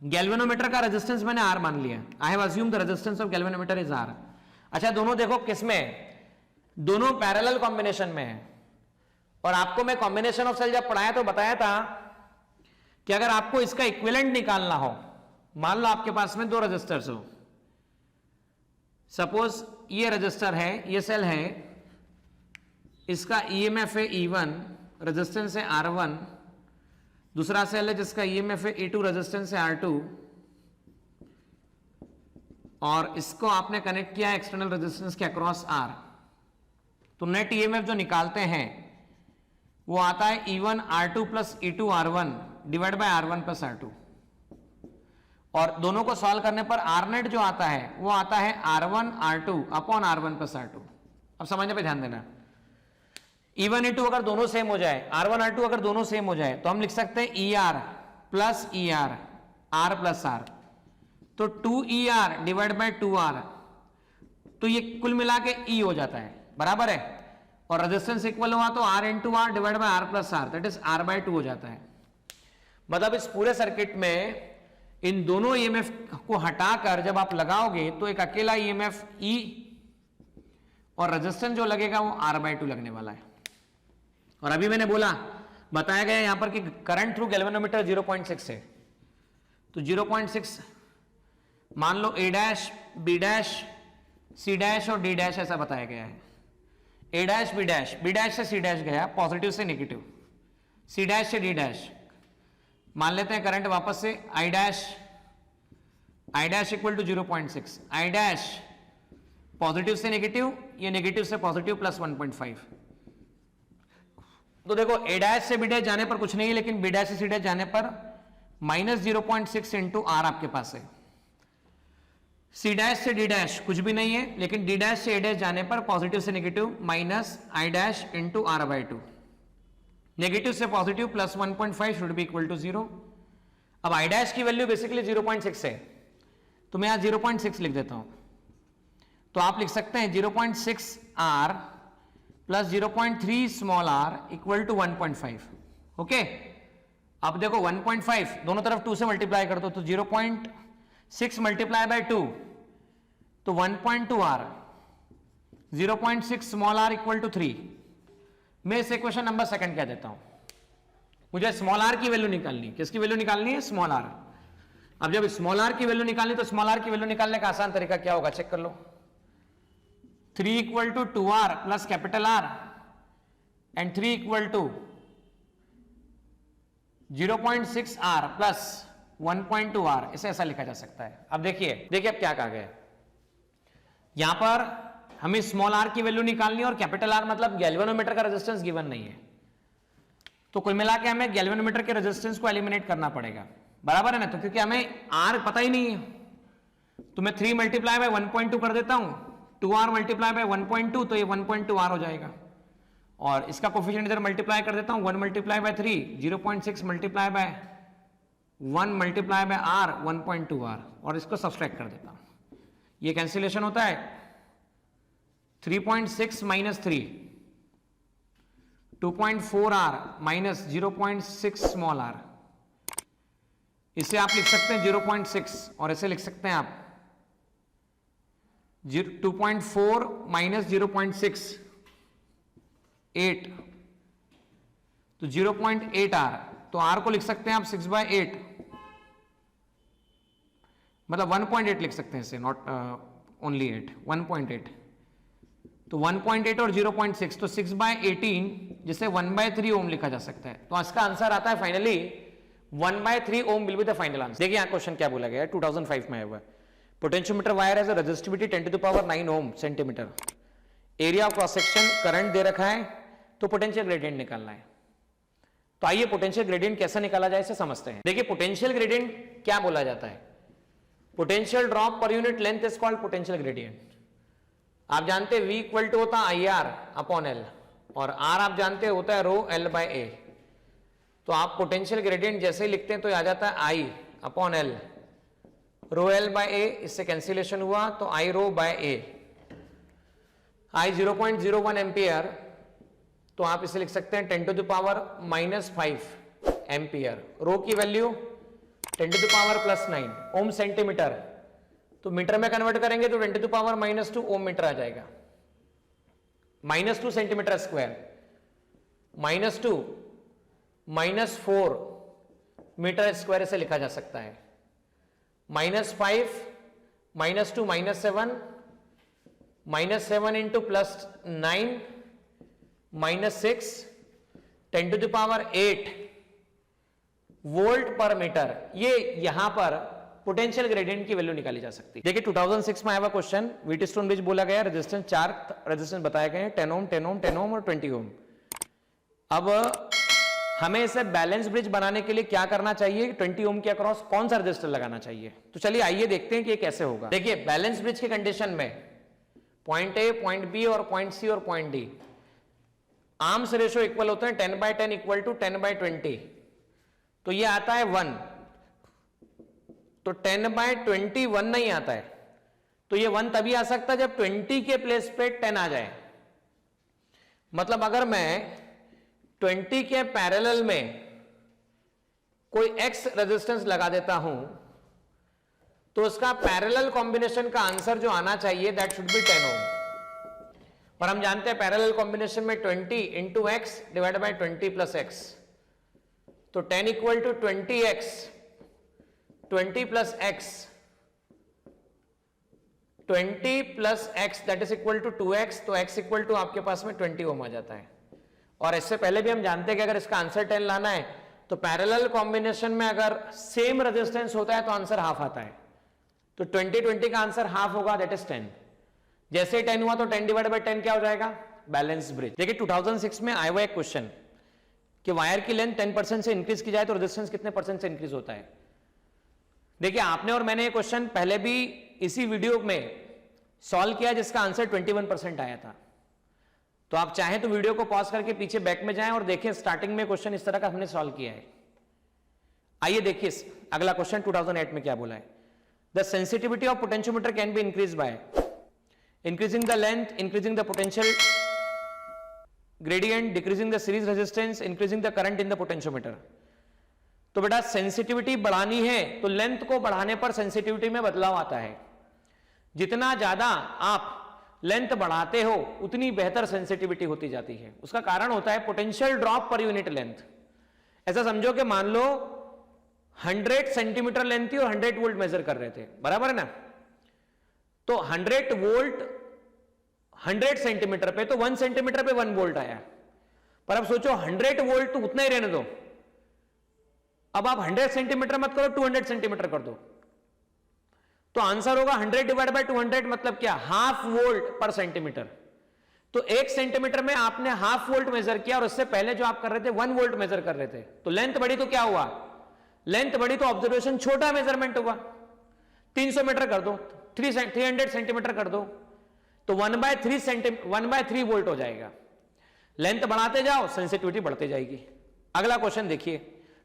गैल्वेनोमीटर का रेजिस्टेंस मैंने R मान लिया, I have assumed the resistance of galvanometer is R। अच्छा, दोनों देखो किसमें, दोनों पैरेलल कॉम्बिनेशन में है। और आपको मैं कॉम्बिनेशन ऑफ सेल जब पढ़ाया तो बताया था कि अगर आपको इसका इक्विवेलेंट निकालना हो, मान लो आपके पास में दो रजिस्टर्स हो, सपोज ये रजिस्टर है, ये सेल है, इसका ईएमएफ है E1, रेजिस्टेंस है R1, दूसरा सेल है जिसका ईएमएफ है E2, रेजिस्टेंस है R2, और इसको आपने कनेक्ट किया एक्सटर्नल रेजिस्टेंस के अक्रॉस R। तो नेट ईएमएफ जो निकालते हैं वो आता है E1 R2 plus E2 R1 divide by R1 plus R2, और दोनों को सॉल्व करने पर R नेट जो आता है वो आता है R1 R2 upon R1 plus R2। अब समझने पे ध्यान देना, E1 E2 अगर दोनों सेम हो जाए, R1 R2 अगर दोनों सेम हो जाए तो हम लिख सकते हैं ER plus ER, R plus R, तो 2ER डिवाइड बाय 2R, तो ये कुल मिला के E हो जाता है, बराबर है। और रेजिस्टेंस इक्वल हुआ तो R into R divide by R plus R, that is R by 2 हो जाता है। मतलब इस पूरे सर्किट में इन दोनों EMF को हटाकर जब आप लगाओगे तो एक अकेला EMF E और रेजिस्टेंस जो लगेगा वो R बाय 2 लगने वाला है। और अभी मैंने बोला, बताया गया यहां पर कि करंट थ्रू गैल्वेनोमीटर 0.6 है, तो 0.6 मान लो A dash, B dash, C dash और D डैश ऐसा बताया गया है। A dash, B dash, B dash से C डैश गया, पॉजिटिव से नेगेटिव, C डैश से D डैश, मान लेते हैं करंट वापस से I dash equal to 0.6, I dash positive से नेगेटिव, ये नेगेटिव से पॉजिटिव प्लस 1.5। तो देखो A डैश से B डैश जाने पर कुछ नहीं है, लेकिन B डैश से C डैश जाने पर माइनस 0.6 इंटू R आपके पास है। C डैश से D डैश कुछ भी नहीं है, लेकिन D डैश से A डैश जाने पर पॉजिटिव से negative minus I dash into R by 2, negative से positive plus 1.5 should be equal to 0। अब I डैश की वैल्यू बेसिकली 0.6 है, तो मैं यहां 0.6 लिख देता हूं, तो आप लिख सकते हैं 0.6 R plus 0.3 small r equal to 1.5। Okay, अब देखो 1.5 दोनों तरफ 2 से मल्टीप्लाई कर दो, तो 0.6 मल्टीप्लाई बाय 2 तो 1.2 r, 0.6 small r equal to 3। मैं इस इक्वेशन नंबर सेकंड कह देता हूं। मुझे स्मॉल r की वैल्यू निकालनी, किसकी वैल्यू निकालनी है? Small r। अब जब स्मॉल r की वैल्यू निकालनी तो स्मॉल r की वैल्यू निकालने का आसान तरीका क्या होगा, चेक कर लो। 3 equal to 2r plus capital R and 3 equal to 0.6r plus 1.2r, इसे ऐसा लिखा जा सकता है। अब देखिए अब क्या कहा गया है, यहां पर हमें स्मॉल r की वैल्यू निकालनी है और कैपिटल R मतलब गैल्वेनोमीटर का रेजिस्टेंस गिवन नहीं है, तो कुल मिला के हमें गैल्वेनोमीटर के रेजिस्टेंस को एलिमिनेट करना पड़ेगा, बराबर है ना। तो क्योंकि हमें R पता ही नहीं है, तो मैं 3 मल्टीप्लाई बाय 1.2 कर देता हूं, 2r मल्टीप्लाई बाय 1.2 तो ये 1.2r हो जाएगा, और इसका कोफिशिएंट इधर मल्टीप्लाई कर देता हूं, 1 multiply by 3, 0.6 multiply by 1 multiply by r 1.2r, और इसको सब्सट्रैक्ट कर देता हूं, ये कैंसिलेशन होता है 3.6 minus 3, 2.4r minus 0.6 small r, इसे आप लिख सकते हैं 0.6 और इसे लिख सकते हैं आप 2.4 माइनस 0.6 8, तो 0.8r, तो r को लिख सकते हैं आप 6/8, मतलब 1.8 लिख सकते हैं इसे, नॉट ओनली 8, 1.8, तो 1.8 और 0.6 तो 6/18 जिसे 1/3 ओम लिखा जा सकता है। तो इसका आंसर आता है finally 1/3 Om will be the final answer. देखिए यहां क्वेश्चन क्या बोला गया है, 2005 में आया हुआ है। Potentiometer wire has a resistivity 10 to the power 9 ohm centimetre, area of cross section current दे रखा है, तो पोटेंशियल ग्रेडियंट निकालना है। तो आइए पोटेंशियल ग्रेडियंट कैसे निकाला जाए इसे समझते हैं। देखिए पोटेंशियल ग्रेडियंट क्या बोला जाता है, potential drop per unit length is called potential gradient. आप जानते हैं V इक्वल टू होता है IR अपॉन L, और R आप जानते हैं होता है रो L बाय A। तो आप पोटेंशियल ग्रेडियंट जैसे ही लिखते हैं तो आ जाता है I upon L, rho L by A, इससे कैंसिलेशन हुआ तो I rho by A। I 0.01 ampere, तो आप इसे लिख सकते हैं 10 to the power -5 ampere. Rho की value 10 to the power +9 ohm centimetre, तो मीटर में कन्वर्ट करेंगे तो 10 to the power -2 ohm metre आ जाएगा। -2 सेंटीमीटर स्क्वायर, -2 -4 मीटर स्क्वायर से लिखा जा सकता है। -5 -2 -7 -7 into +9 -6 10 to the power 8 volt per metre. ये यहां पर पोटेंशियल ग्रेडियंट की वैल्यू निकाली जा सकती है। देखिए 2006 में आया हुआ क्वेश्चन, व्हीटस्टोन ब्रिज बोला गया, रेजिस्टेंस 4 रेजिस्टेंस बताए गए हैं, 10 ओम 10 ओम 10 ओम और 20 ओम। अब हमें इसे बैलेंस ब्रिज बनाने के लिए क्या करना चाहिए, 20 ओम के अक्रॉस कौन सा रजिस्टर लगाना चाहिए। तो चलिए आइए देखते हैं कि ये कैसे होगा। देखिए बैलेंस ब्रिज की कंडीशन में पॉइंट ए, पॉइंट बी और पॉइंट सी और point D arms ratio equal होते हैं 10/10 इक्वल टू 10/20। तो ये आता है 1, तो 10/20 1 नहीं आता है, तो ये 1 तभी आ सकता है जब 20 के प्लेस पे 10 आ जाए। मतलब अगर मैं 20 के पैरेलल में कोई x रेजिस्टेंस लगा देता हूं तो उसका पैरेलल कॉम्बिनेशन का आंसर जो आना चाहिए दैट शुड बी 10 ओम। पर हम जानते हैं पैरेलल कॉम्बिनेशन में 20 into x divide by 20 plus x, तो 10 equal to 20x 20 plus x 20 plus x that is equal to 2x, तो x इक्वल टू आपके पास में 20 ओम आ जाता है। और इससे पहले भी हम जानते हैं कि अगर इसका आंसर 10 लाना है तो पैरेलल कॉम्बिनेशन में अगर सेम रेजिस्टेंस होता है तो आंसर हाफ आता है, तो 20 का आंसर हाफ होगा दैट इज 10। जैसे 10 हुआ तो 10 डिवाइड बाय 10 क्या हो जाएगा, बैलेंस ब्रिज। देखिए 2006 में आया हुआ एक क्वेश्चन कि वायर की लेंथ 10% से इंक्रीज की जाए तो रेजिस्टेंस कितने % से इंक्रीज होता है। देखिए आपने और मैंने ये क्वेश्चन पहले भी इसी वीडियो में सॉल्व किया जिसका आंसर 21% आया था। तो आप चाहें तो वीडियो को पॉज करके पीछे बैक में जाएं और देखें स्टार्टिंग में क्वेश्चन इस तरह का हमने सॉल्व किया है। आइए देखिए अगला क्वेश्चन 2008 में क्या बोला है। The sensitivity of potentiometer can be increase by increasing the length, increasing the potential gradient, decreasing the series resistance, increasing the current in the potentiometer. तो बेटा सेंसिटिविटी बढ़ानी है तो लेंथ को बढ़ाने पर सेंसिटिविटी में बदलाव आता है। जितना ज्यादा आप लेंथ बढ़ाते हो उतनी बेहतर सेंसिटिविटी होती जाती है। उसका कारण होता है potential drop per unit length. ऐसा समझो कि मान लो 100 सेंटीमीटर लेंथ थी और 100 वोल्ट मेजर कर रहे थे, बराबर है ना। तो 100 वोल्ट 100 सेंटीमीटर पे, तो 1 सेंटीमीटर पे 1 वोल्ट आया। पर अब सोचो 100 वोल्ट तो उतना ही रहने दो, अब आप 100 सेंटीमीटर मत करो, 200 सेंटीमीटर कर दो, तो आंसर होगा 100 डिवाइड बाय 200 मतलब क्या, हाफ वोल्ट पर सेंटीमीटर। तो 1 सेंटीमीटर में आपने हाफ वोल्ट मेजर किया और उससे पहले जो आप कर रहे थे 1 वोल्ट मेजर कर रहे थे। तो लेंथ बढ़ी तो क्या हुआ, लेंथ बढ़ी तो ऑब्जर्वेशन छोटा मेजरमेंट हुआ। 300 मीटर कर दो, 300 सेंटीमीटर कर दो, तो 1/3 वोल्ट हो जाएगा। लेंथ बढ़ाते जाओ सेंसिटिविटी बढ़ते जाएगी। अगला क्वेश्चन देखिए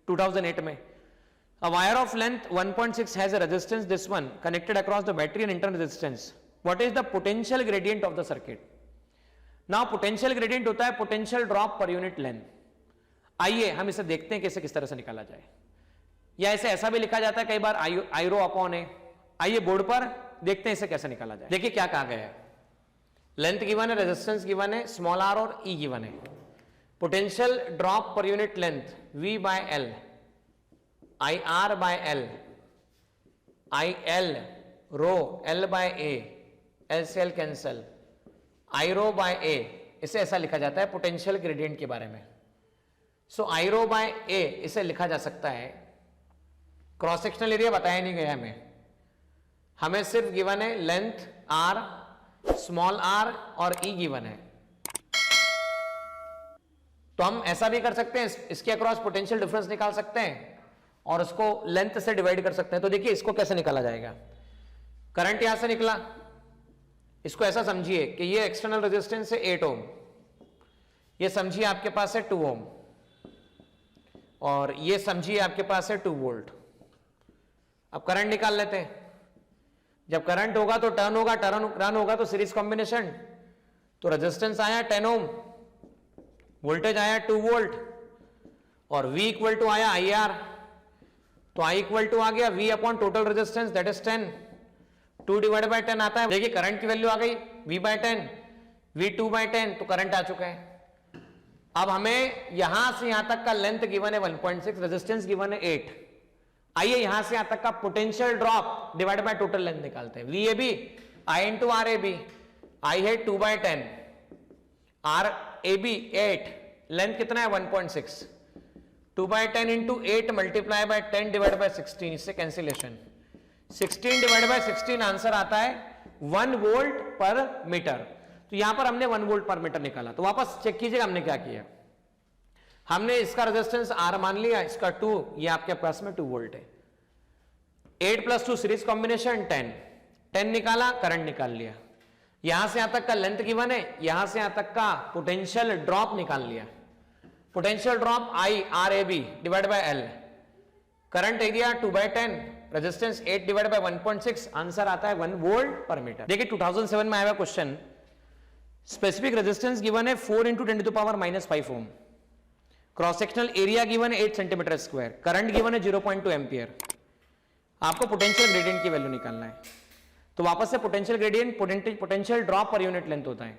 2008 में, a wire of length 1.6 has a resistance, this one connected across the battery and internal resistance. What is the potential gradient of the circuit? Now potential gradient होता है potential drop per unit length। आइए हम इसे देखते हैं कैसे किस तरह से निकाला जाए, या इसे ऐसा भी लिखा जाता है कई बार आईरो अपॉन ए। आइए बोर्ड पर देखते हैं इसे कैसे निकाला जाए। देखिए क्या कहा गया है, लेंथ गिवन है, रेजिस्टेंस गिवन है, स्मॉल आर और ई गिवन है। Potential drop per unit length V by L, IR by L, IL rho L by A, L से L cancel, I rho by A, इसे ऐसा लिखा जाता है पोटेंशियल ग्रेडियंट के बारे में। सो I रो by A इसे लिखा जा सकता है, क्रॉस सेक्शनल एरिया बताया नहीं गया हमें सिर्फ गिवन है लेंथ R, स्मॉल r और E गिवन है। तो हम ऐसा भी कर सकते हैं, इसके अक्रॉस पोटेंशियल डिफरेंस निकाल सकते हैं और उसको लेंथ से डिवाइड कर सकते हैं। तो देखिए इसको कैसे निकाला जाएगा, करंट यहां से निकला, इसको ऐसा समझिए कि ये एक्सटर्नल रेजिस्टेंस है 8 ओम, ये समझिए आपके पास है 2 ओम, और ये समझिए आपके पास है 2 वोल्ट। अब करंट निकाल लेते हैं। जब करंट होगा तो टर्न होगा, रन होगा तो सीरीज कॉम्बिनेशन। तो रेजिस्टेंस आया 10 ओम, वोल्टेज आया 2 वोल्ट और V इक्वल टू आया IR। तो I इक्वल टू आ गया V upon total resistance that is 10, 2 divide by 10 आता है। देखिए करंट की वैल्यू आ गई V बाय 10, V 2 बाय 10, तो करंट आ चुका है। अब हमें यहां से यहां तक का लेंथ गिवन है 1.6, रेजिस्टेंस गिवन है 8। आइए यहां से यहां तक का potential drop divide by total length निकालते हैं। V A B I into R A B, I है 2 by 10, R A B 8, length कितना है 1.6, 2 by 10 into 8 multiply by 10 divide by 16, इससे कैंसिलेशन, 16 डिवाइड बाय 16 आंसर आता है 1 वोल्ट पर मीटर। तो यहां पर हमने 1 वोल्ट पर मीटर निकाला। तो वापस चेक कीजिएगा हमने क्या किया। हमने इसका रेजिस्टेंस R मान लिया, इसका 2, ये आपके पास में 2 वोल्ट है। 8 + 2 सीरीज कॉम्बिनेशन 10, 10 निकाला, करंट निकाल लिया। यहां से यहां तक का लेंथ गिवन है, यहां से यहां तक का पोटेंशियल ड्रॉप निकाल लिया। Potential drop I R A B divide by L, current area 2 by 10, resistance 8 divide by 1.6, answer आता है 1 वोल्ट पर मीटर। देखिए 2007 में आया हुआ क्वेश्चन, स्पेसिफिक रेजिस्टेंस गिवन है 4 × 10⁻⁵ ओम, क्रॉस सेक्शनल एरिया गिवन है 8 सेंटीमीटर स्क्वायर, करंट गिवन है 0.2 ampere. आपको पोटेंशियल ग्रेडियंट की वैल्यू निकालना है। तो वापस से potential gradient potential drop per unit length होता है।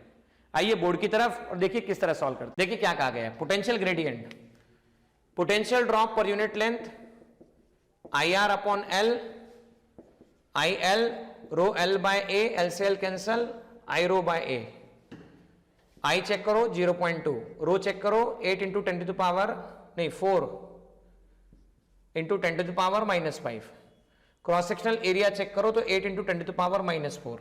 आइए बोर्ड की तरफ और देखिए किस तरह सॉल्व करते हैं। देखिए क्या कहा गया है, potential gradient, potential drop per unit length I R upon L, I L rho L by A, L से L cancel, I rho by A. I check करो 0.2, रो चेक करो 8 × 4 into 10⁻⁻5, cross sectional area check करो तो 8 × 10⁻⁻4,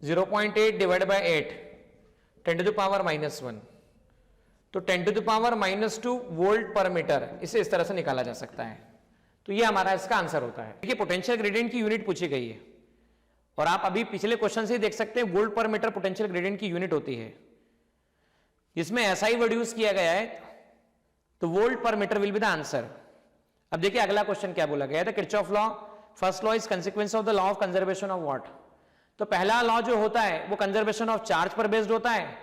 0.8 divide by 8, 10⁻⁻1, तो 10⁻⁻2 volt per metre, इसे इस तरह से निकाला जा सकता है। तो ये हमारा इसका आंसर होता है। देखिए पोटेंशियल ग्रेडियंट की यूनिट पूछी गई है और आप अभी पिछले क्वेश्चन से ही देख सकते हैं volt per metre potential gradient की यूनिट होती है। इसमें ऐसा ही वर्ड यूज किया गया है, तो volt per metre will be the answer. अब देखिए अगला क्वेश्चन क्या बोला गया है, the Kirchhoff law, first law is consequence of the law of conservation of what. तो पहला लॉ जो होता है वो कंजर्वेशन ऑफ चार्ज पर बेस्ड होता है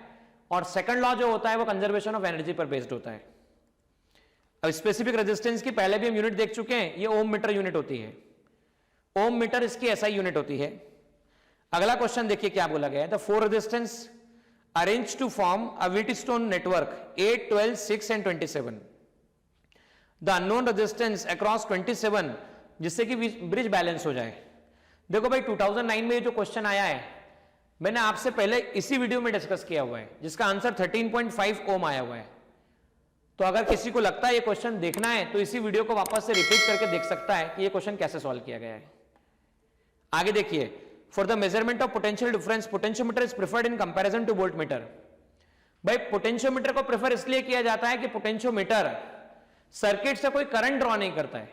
और सेकंड लॉ जो होता है वो कंजर्वेशन ऑफ एनर्जी पर बेस्ड होता है। अब स्पेसिफिक रेजिस्टेंस की पहले भी हम यूनिट देख चुके हैं, ये ओम मीटर यूनिट होती है, ओम मीटर इसकी एसआई यूनिट होती है। अगला क्वेश्चन देखिए क्या बोला गया है, the 4 resistance arrange to form a Wheatstone network 8, 12, 6 and 27, the unknown resistance across 27, जिससे कि ब्रिज बैलेंस हो जाए। देखो भाई 2009 में ये जो क्वेश्चन आया है मैंने आपसे पहले इसी वीडियो में डिस्कस किया हुआ है, जिसका आंसर 13.5 ओम आया हुआ है। तो अगर किसी को लगता है ये क्वेश्चन देखना है तो इसी वीडियो को वापस से रिपीट करके देख सकता है कि ये क्वेश्चन कैसे सॉल्व किया गया है। आगे देखिए, for the measurement of potential difference potentiometer is preferred in comparison to voltmeter. भाई पोटेंशियोमीटर को प्रेफर इसलिए किया जाता है कि पोटेंशियोमीटर सर्किट से कोई करंट ड्रॉ नहीं करता है,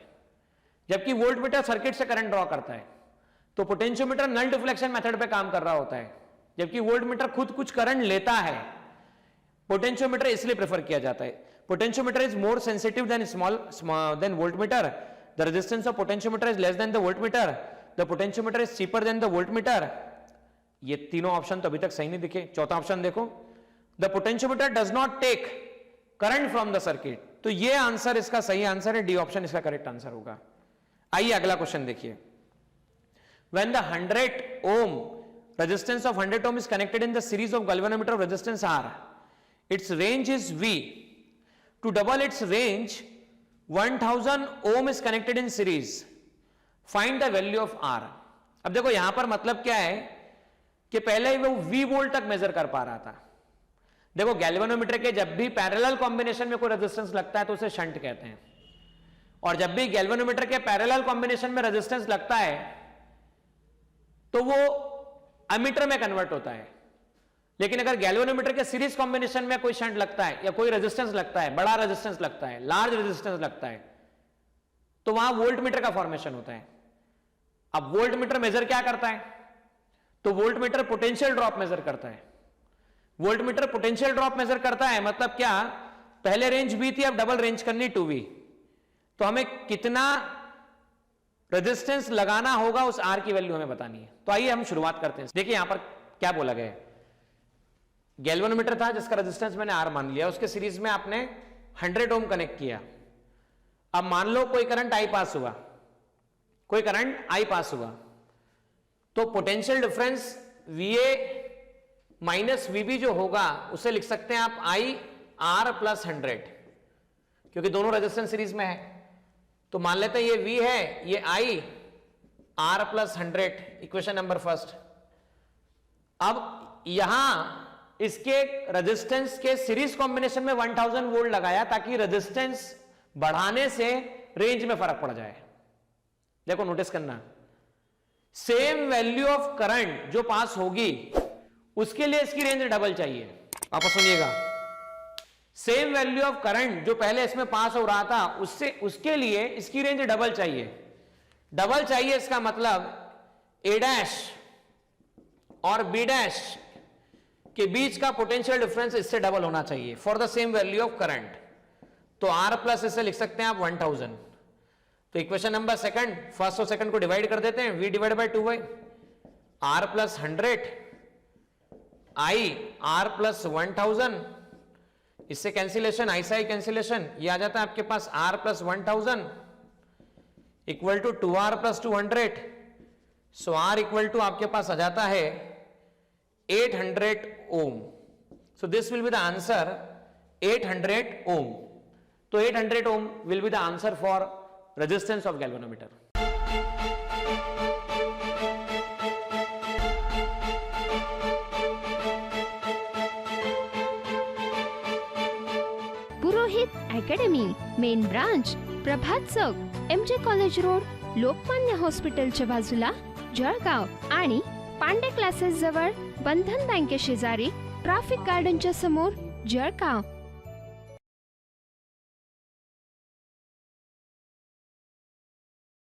जबकि वोल्टमीटर सर्किट से करंट ड्रॉ करता है। तो पोटेंशियोमीटर नल डिफ्लेक्शन मेथड पे काम कर रहा होता है, जबकि वोल्टमीटर खुद कुछ करंट लेता है। पोटेंशियोमीटर इसलिए प्रेफर किया जाता है। Potentiometer is more sensitive then voltmeter, the resistance of potentiometer is less than the voltmeter, the potentiometer is cheaper than the voltmeter. ये तीनों ऑप्शन तो अभी तक सही नहीं दिखे। चौथा ऑप्शन देखो, the potentiometer does not take current from the circuit. तो ये आंसर इसका सही आंसर है, डी ऑप्शन इसका करेक्ट आंसर होगा। आइए अगला क्वेश्चन देखिए, when the 100 ohm resistance of 100 ohm is connected in the series of galvanometer of resistance R, its range is V. To double its range, 1000 ohm is connected in series. Find the value of R. अब देखो यहां पर मतलब क्या है कि पहले वो V वोल्ट तक मेजर कर पा रहा था। देखो गैल्वेनोमीटर के जब भी पैरेलल कॉम्बिनेशन में कोई रेजिस्टेंस लगता है तो उसे शंट कहते हैं, और जब भी गैल्वेनोमीटर के पैरेलल कॉम्बिनेशन में रेजिस्टेंस लगता है तो वो एमीटर में कन्वर्ट होता है। लेकिन अगर गैल्वेनोमीटर के सीरीज कॉम्बिनेशन में कोई शंट लगता है या कोई रेजिस्टेंस लगता है, बड़ा रेजिस्टेंस लगता है, लार्ज रेजिस्टेंस लगता है, तो वहां वोल्टमीटर का फॉर्मेशन होता है। अब वोल्टमीटर मेजर क्या करता है, तो वोल्टमीटर पोटेंशियल ड्रॉप मेजर करता है। वोल्टमीटर पोटेंशियल ड्रॉप मेजर करता है मतलब क्या, पहले रेंज V थी, अब डबल रेंज करनी 2V, तो हमें कितना रेजिस्टेंस लगाना होगा उस R की वैल्यू हमें बतानी है। तो आइए हम शुरुआत करते हैं। देखिए यहां पर क्या बोला गया है, गैल्वेनोमीटर था जिसका रेजिस्टेंस मैंने R मान लिया, उसके सीरीज में आपने 100 ओम कनेक्ट किया। अब मान लो कोई करंट आई पास हुआ, कोई करंट आई पास हुआ, तो potential difference VA minus VB जो होगा उसे लिख सकते हैं आप IR प्लस 100, क्योंकि दोनों रेजिस्टेंस सीरीज में है। तो मान लेते हैं ये V है, ये IR plus 100, equation number first. अब यहां इसके रेजिस्टेंस के सीरीज कॉम्बिनेशन में 1000 वोल्ट लगाया ताकि रेजिस्टेंस बढ़ाने से रेंज में फर्क पड़ जाए। देखो नोटिस करना, सेम वैल्यू ऑफ करंट जो पास होगी उसके लिए इसकी रेंज डबल चाहिए। वापस सुनिएगा, सेम वैल्यू ऑफ करंट जो पहले इसमें पास हो रहा था उसके लिए इसकी रेंज डबल चाहिए। डबल चाहिए इसका मतलब A' और B' के बीच का पोटेंशियल डिफरेंस इससे डबल होना चाहिए for the same value of current. तो R प्लस इसे लिख सकते हैं आप 1000। तो इक्वेशन नंबर सेकंड, फर्स्ट और सेकंड को डिवाइड कर देते हैं, V divide by 2y, R plus 100 IR plus 1000, इससे कैंसिलेशन, आई से कैंसिलेशन, ये आ जाता है आपके पास R plus 1000 equal to 2R plus 200। So R equal to आपके पास आ जाता है 800 ohm. So this will be the answer 800 ohm. तो 800 ohm will be the answer for resistance of galvanometer. Purohit Academy, main branch Prabhat Chowk, MJ College Road, Lokmanya हॉस्पिटलच्या बाजूला, जळगाव आणि Pandey classes जवळ, बंधन बँके शेजारी, ट्रॅफिक गार्डनच्या समोर, जळगाव।